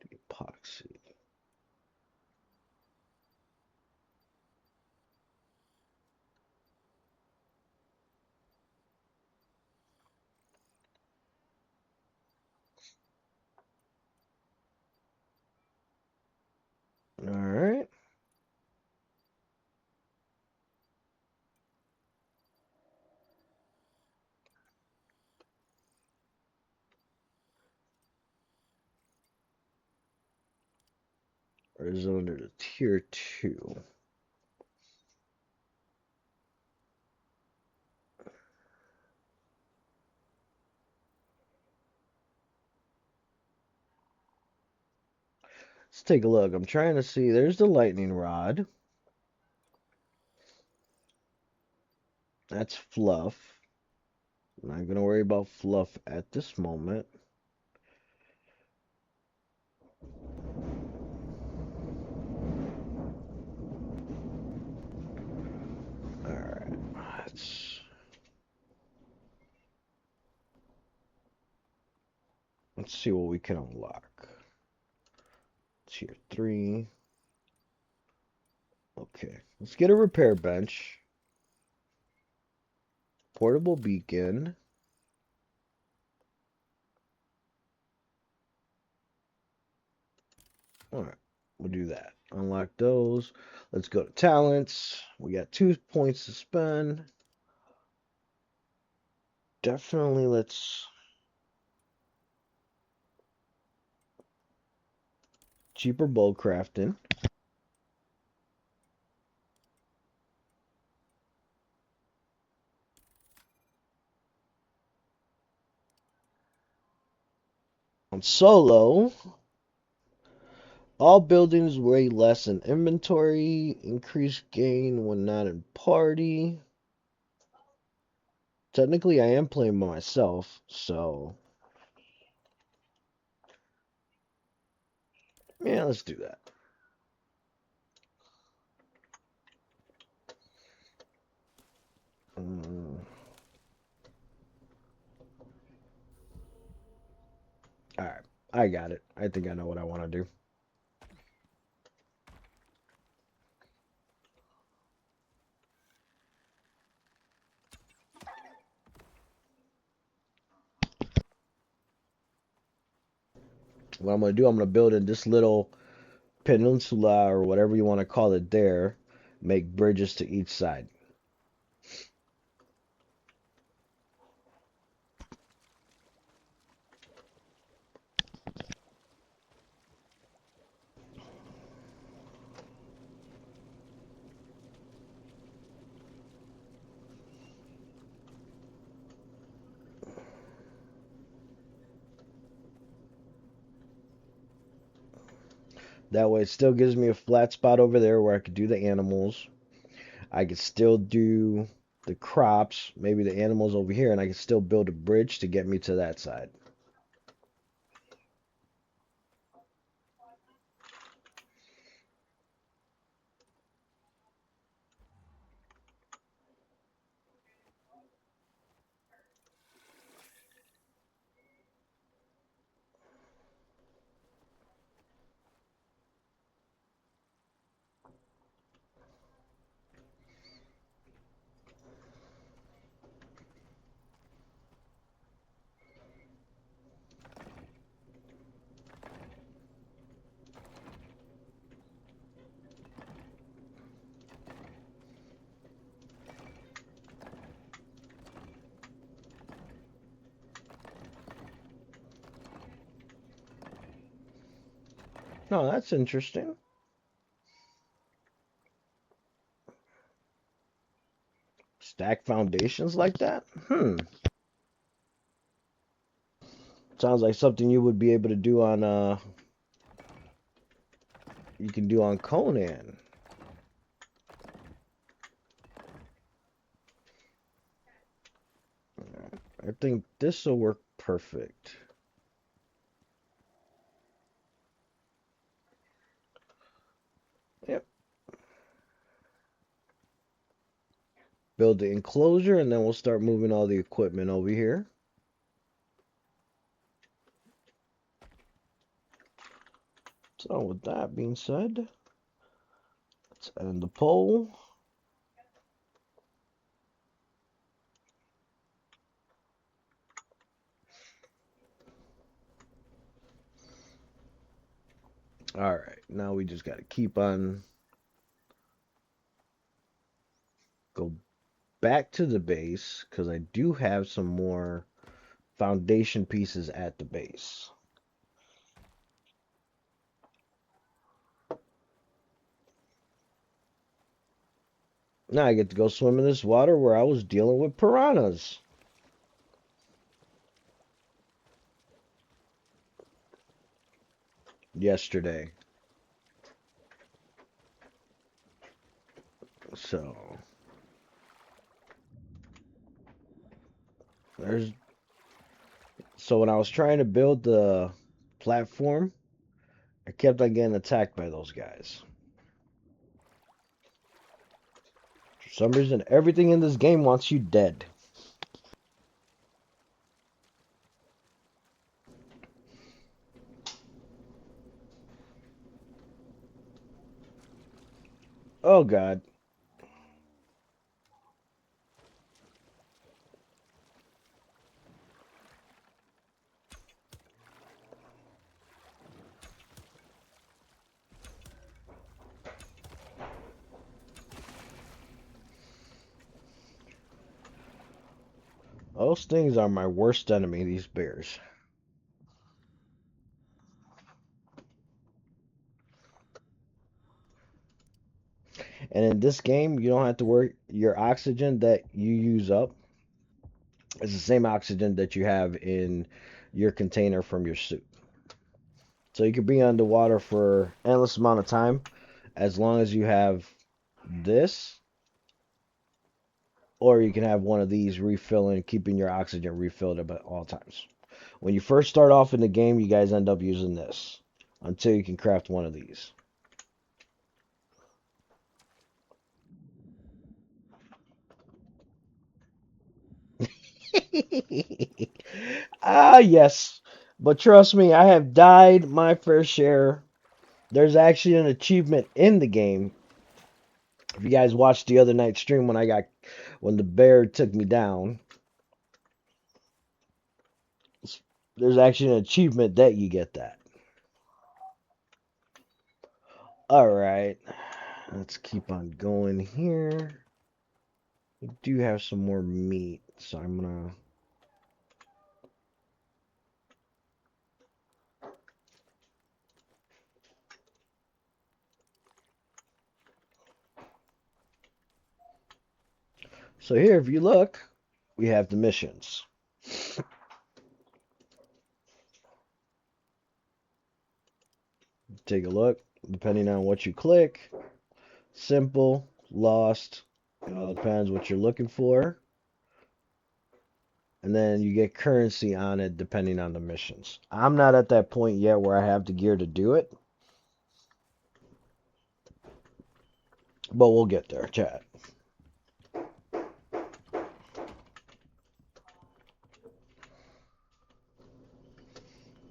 The epoxy. All right. Or is it under the tier 2? Let's take a look. I'm trying to see. There's the lightning rod. That's fluff. I'm not going to worry about fluff at this moment. All right. Let's see what we can unlock. Tier 3. Okay. Let's get a repair bench. Portable beacon. All right. We'll do that. Unlock those. Let's go to talents. We got 2 points to spend. Definitely let's cheaper bow crafting. On solo, all buildings weigh less in inventory. Increased gain when not in party. Technically, I am playing by myself, so yeah, let's do that. All right, I got it. I think I know what I want to do. What I'm going to do, I'm going to build in this little peninsula or whatever you want to call it there. Make bridges to each side. That way it still gives me a flat spot over there where I could do the animals. I could still do the crops, maybe the animals over here, and I could still build a bridge to get me to that side. No, that's interesting. Stack foundations like that? Sounds like something you would be able to do on you can do on Conan. I think this will work perfect. Yep. Build the enclosure and then we'll start moving all the equipment over here. So with that being said, let's end the poll. All right, now we just got to keep on go back to the base because I do have some more foundation pieces at the base. Now I get to go swim in this water where I was dealing with piranhas yesterday. So there's so when I was trying to build the platform, I kept on getting attacked by those guys. For some reason, everything in this game wants you dead. Oh God. Those things are my worst enemy, these bears. And in this game, you don't have to worry. Your oxygen that you use up is the same oxygen that you have in your container from your suit. So you could be underwater for endless amount of time as long as you have this, or you can have one of these refilling, keeping your oxygen refilled at all times. When you first start off in the game, you guys end up using this until you can craft one of these. Ah, yes. But trust me, I have died my fair share. There's actually an achievement in the game. If you guys watched the other night stream when the bear took me down, there's actually an achievement that you get that. All right. Let's keep on going here. We do have some more meat, so I'm gonna So here, if you look, we have the missions. Take a look. depending on what you click. Simple, lost. It all depends what you're looking for. And then you get currency on it depending on the missions. I'm not at that point yet where I have the gear to do it, but we'll get there, chat.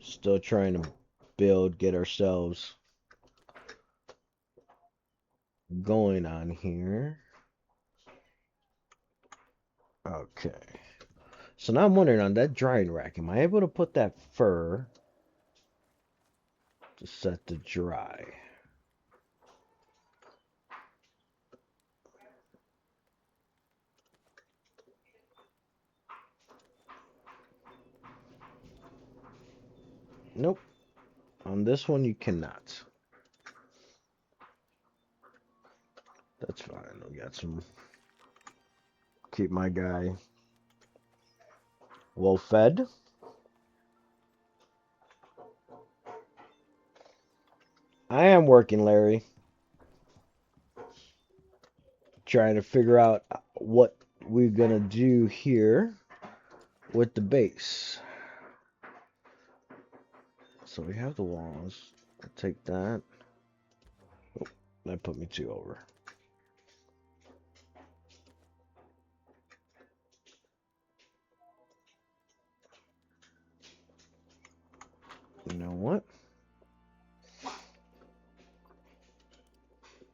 Still trying to build, get ourselves going on here. Okay. So now I'm wondering on that drying rack, am I able to put that fur to set to dry? Nope. On this one, you cannot. That's fine. We got some. Keep my guy well fed. I am working, Larry. Trying to figure out what we're gonna do here with the base. So we have the walls. I'll take that. Oh, that put me 2 over. You know what?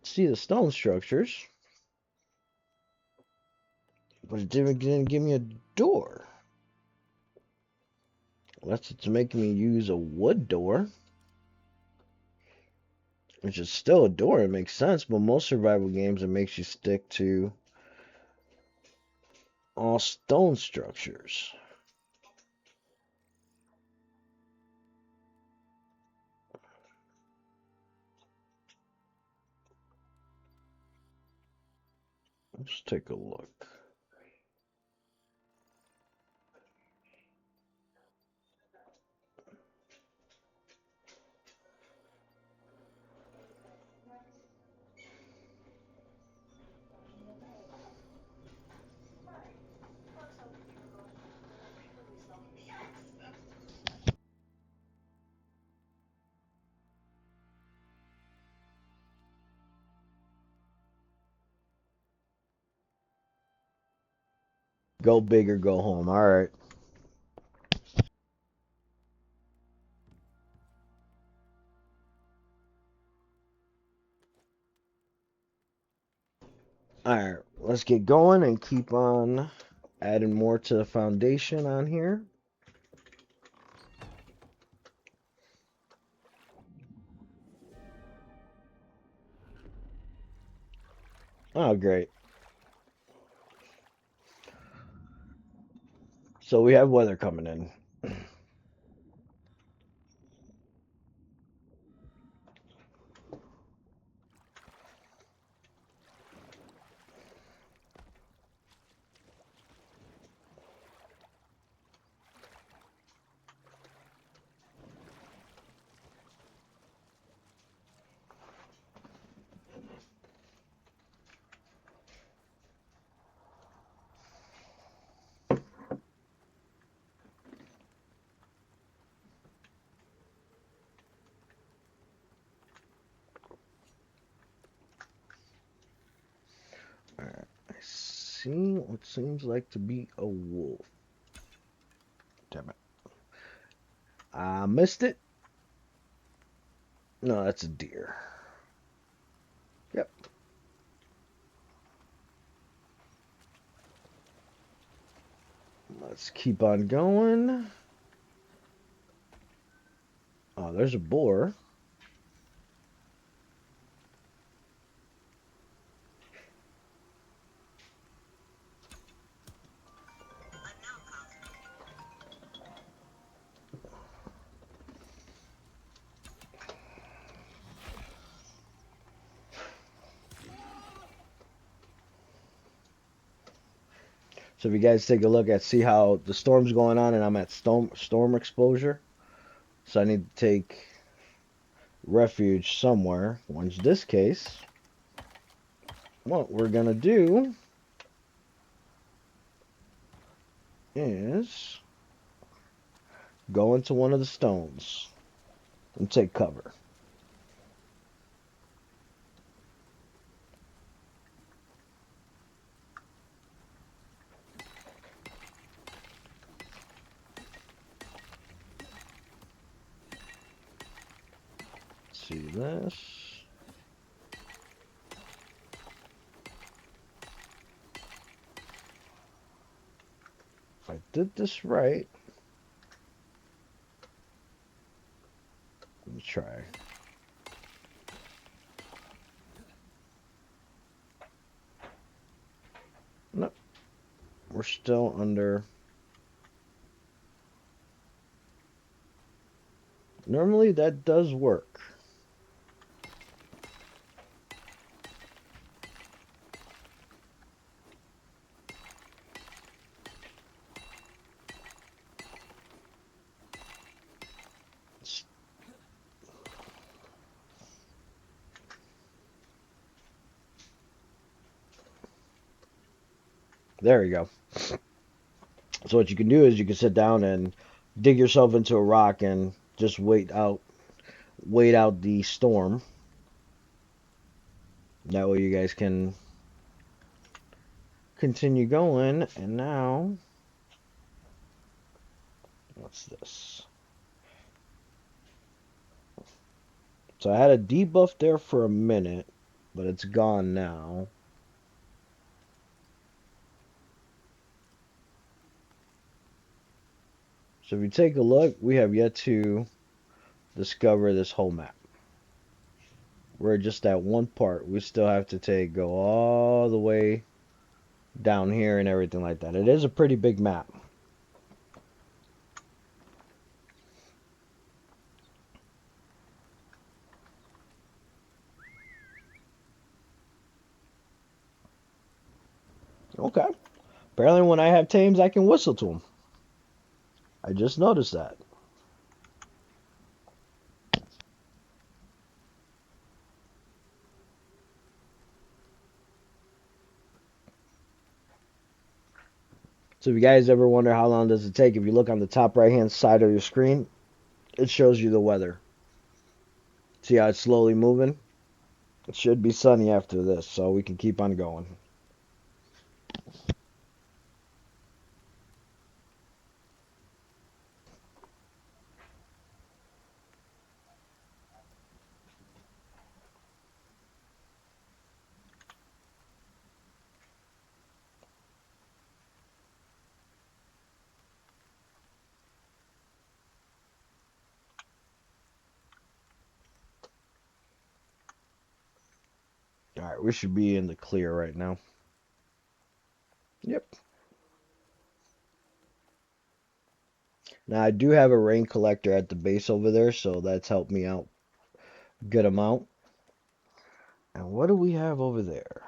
See the stone structures, but it didn't give me a door. Unless it's making me use a wood door, which is still a door. It makes sense, but most survival games it makes you stick to all stone structures. Let's take a look. Go big or go home. All right. All right. Let's get going and keep on adding more to the foundation on here. Oh, great. So we have weather coming in. All right. I see what seems like to be a wolf. Damn it. I missed it. No, that's a deer. Yep. Let's keep on going. Oh, there's a boar. So if you guys take a look at see how the storm's going on and I'm at storm exposure. So I need to take refuge somewhere. In this case, what we're gonna do is go into one of the stones and take cover. See this? If I did this right, let me try. Nope, we're still under. Normally that does work. There we go. So what you can do is you can sit down and dig yourself into a rock and just wait out the storm. That way you guys can continue going. And now, what's this? So I had a debuff there for a minute, but it's gone now. So if you take a look, we have yet to discover this whole map. We're just at one part. We still have to go all the way down here and everything like that. It is a pretty big map. Okay. Apparently when I have tames, I can whistle to them. I just noticed that. So if you guys ever wonder how long does it take, if you look on the top right hand side of your screen, it shows you the weather. See how it's slowly moving? It should be sunny after this, so we can keep on going. Alright, we should be in the clear right now. Yep. Now I do have a rain collector at the base over there, so that's helped me out a good amount. And what do we have over there?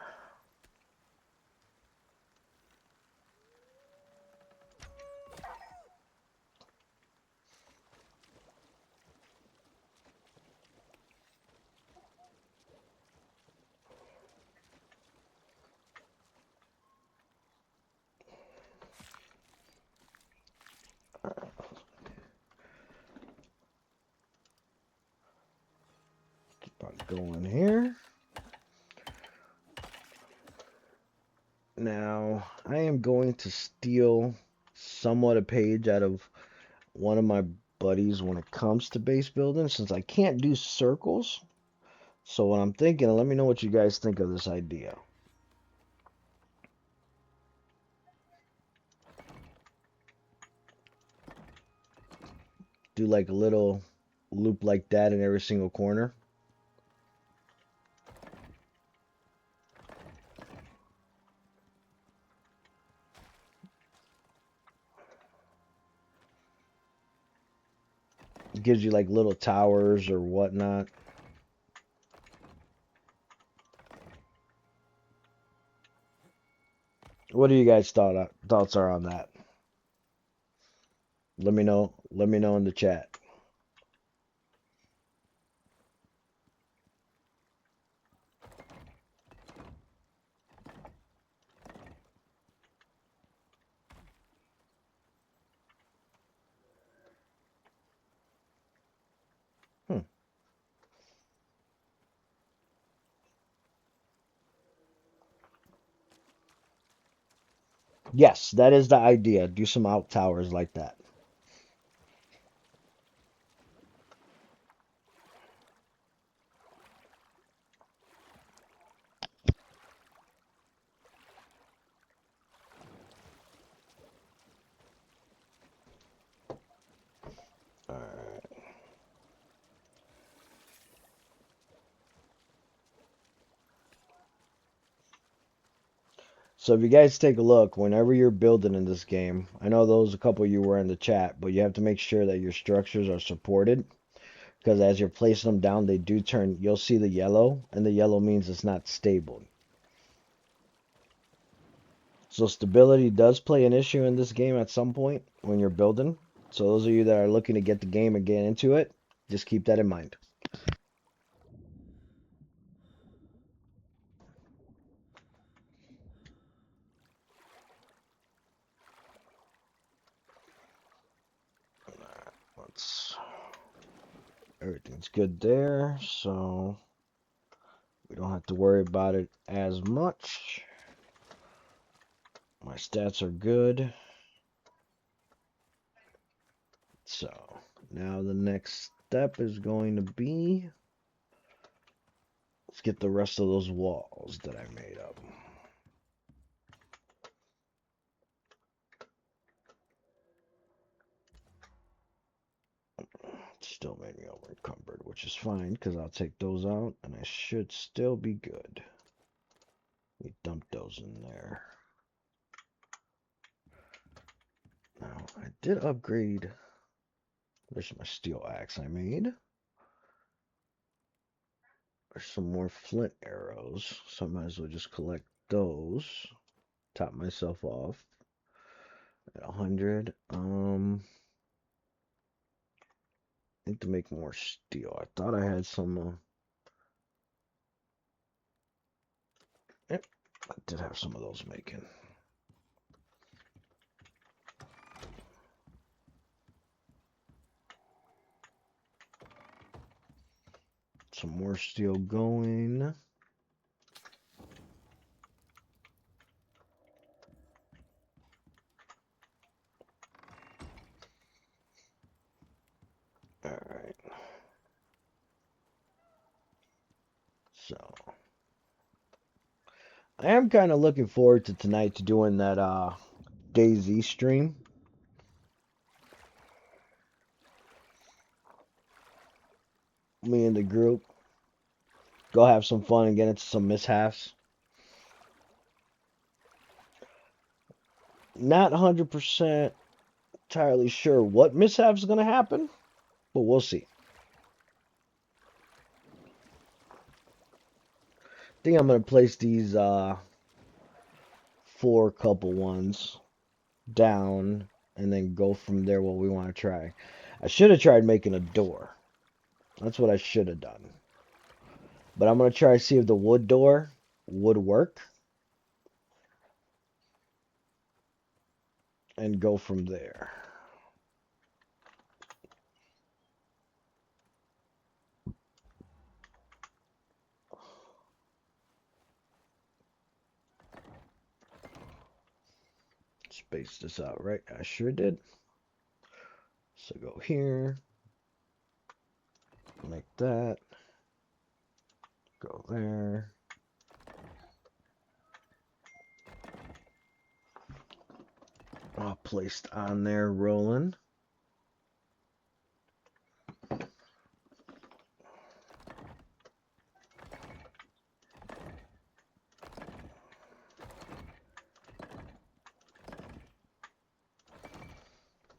Keep on going here. Now, I am going to steal somewhat a page out of one of my buddies when it comes to base building, since I can't do circles. So what I'm thinking, let me know what you guys think of this idea. Do like a little loop like that in every single corner. It gives you like little towers or whatnot. What do you guys thoughts are on that? Let me know. Let me know in the chat. Yes, that is the idea. Do some out towers like that. Alright. So if you guys take a look, whenever you're building in this game, I know those a couple of you were in the chat, but you have to make sure that your structures are supported because as you're placing them down, they do turn, you'll see the yellow, and the yellow means it's not stable. So stability does play an issue in this game at some point when you're building. So those of you that are looking to get the game and get into it, just keep that in mind. Let's Everything's good there, so we don't have to worry about it as much. My stats are good. So now the next step is going to be, let's get the rest of those walls that I made up. Still made me over encumbered, which is fine because I'll take those out and I should still be good. We dump those in there. Now I did upgrade. There's my steel axe I made. There's some more flint arrows, so I might as well just collect those. Top myself off at 100. Need to make more steel. I thought I had some. Yep, I did have some of those making. Some more steel going. Alright. So I am kind of looking forward to tonight to doing that DayZ stream. Me and the group. Go have some fun and get into some mishaps. Not 100% entirely sure what mishaps is going to happen, but we'll see. I think I'm going to place these 4 couple ones down and then go from there what we want to try. I should have tried making a door. That's what I should have done. But I'm going to try to see if the wood door would work and go from there. Space this out, right? I sure did. So go here, like that, go there. All placed on there, rolling. I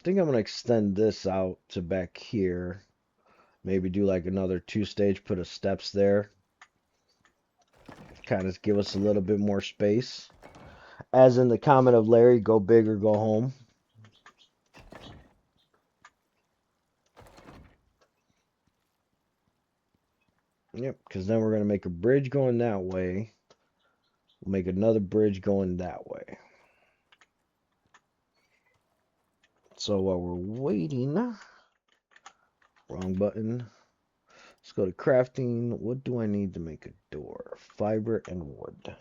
think I'm going to extend this out to back here. Maybe do like another 2-stage, put a steps there. Kind of give us a little bit more space. As in the comment of Larry, go big or go home. Yep, because then we're going to make a bridge going that way. We'll make another bridge going that way. So while we're waiting, wrong button. Let's go to crafting. What do I need to make a door? Fiber and wood.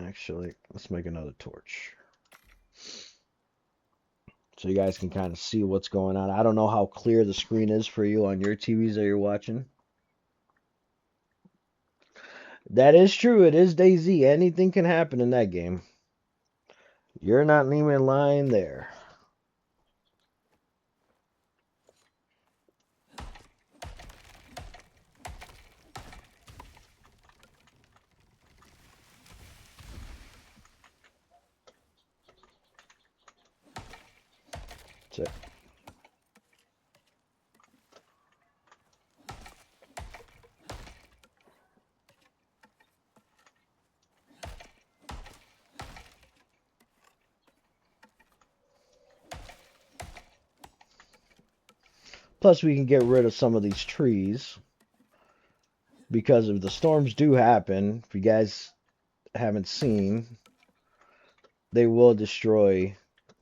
Actually, let's make another torch. So you guys can kind of see what's going on. I don't know how clear the screen is for you on your TVs that you're watching. That is true. It is DayZ. Anything can happen in that game. You're not even lying there. That's it. Plus, we can get rid of some of these trees because if the storms do happen, if you guys haven't seen, they will destroy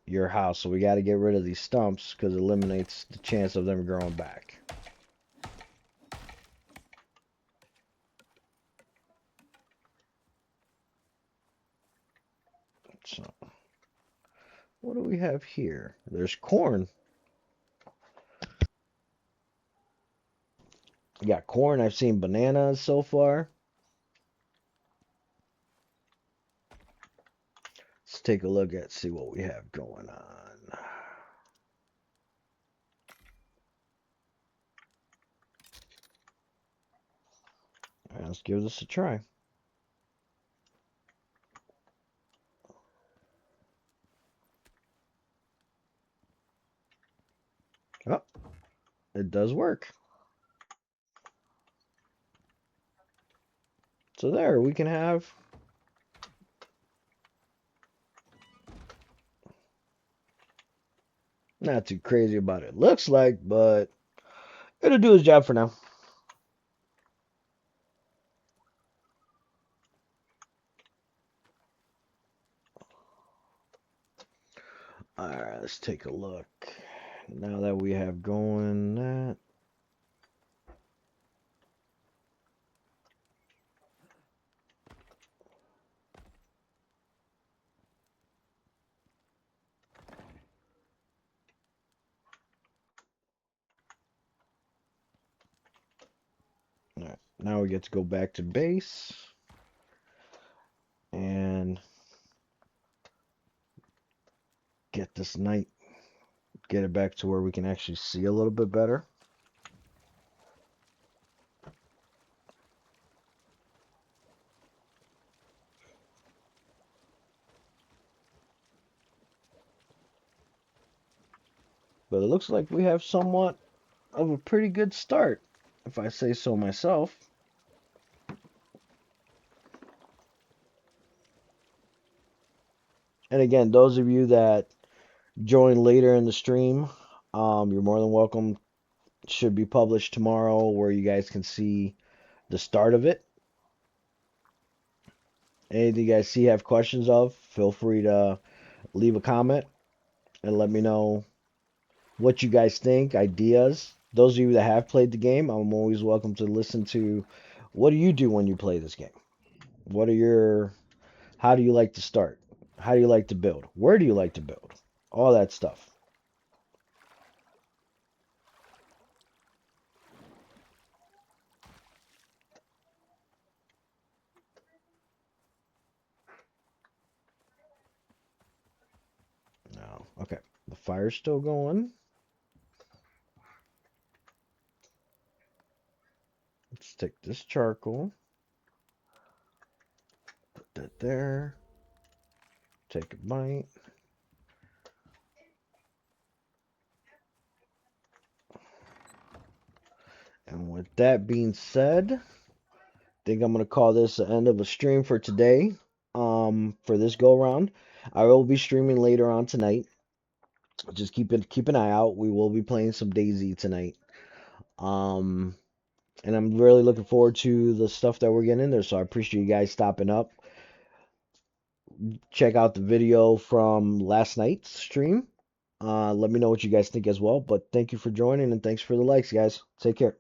your house. So we got to get rid of these stumps because it eliminates the chance of them growing back. So, what do we have here? There's corn. You got corn. I've seen bananas so far. Let's take a look at see what we have going on. All right, let's give this a try. Oh, it does work. So there, we can have not too crazy about it. Looks like, but it'll do its job for now. All right, let's take a look. Now that we have going that. All right, now we get to go back to base and get this night, get it back to where we can actually see a little bit better. But it looks like we have somewhat of a pretty good start, if I say so myself. And again, those of you that join later in the stream, you're more than welcome. Should be published tomorrow where you guys can see the start of it. Anything you guys see have questions of, feel free to leave a comment and let me know what you guys think, ideas. Those of you that have played the game, I'm always welcome to listen to what do you do when you play this game? What are your, how do you like to start? How do you like to build? Where do you like to build? All that stuff. No. Okay. The fire's still going. Let's take this charcoal. Put that there. Take a bite. And with that being said, I think I'm gonna call this the end of the stream for today. For this go round, I will be streaming later on tonight. Just keep an eye out. We will be playing some DayZ tonight. Um, and I'm really looking forward to the stuff that we're getting in there. So I appreciate you guys stopping up. Check out the video from last night's stream. Let me know what you guys think as well. But thank you for joining and thanks for the likes, guys. Take care.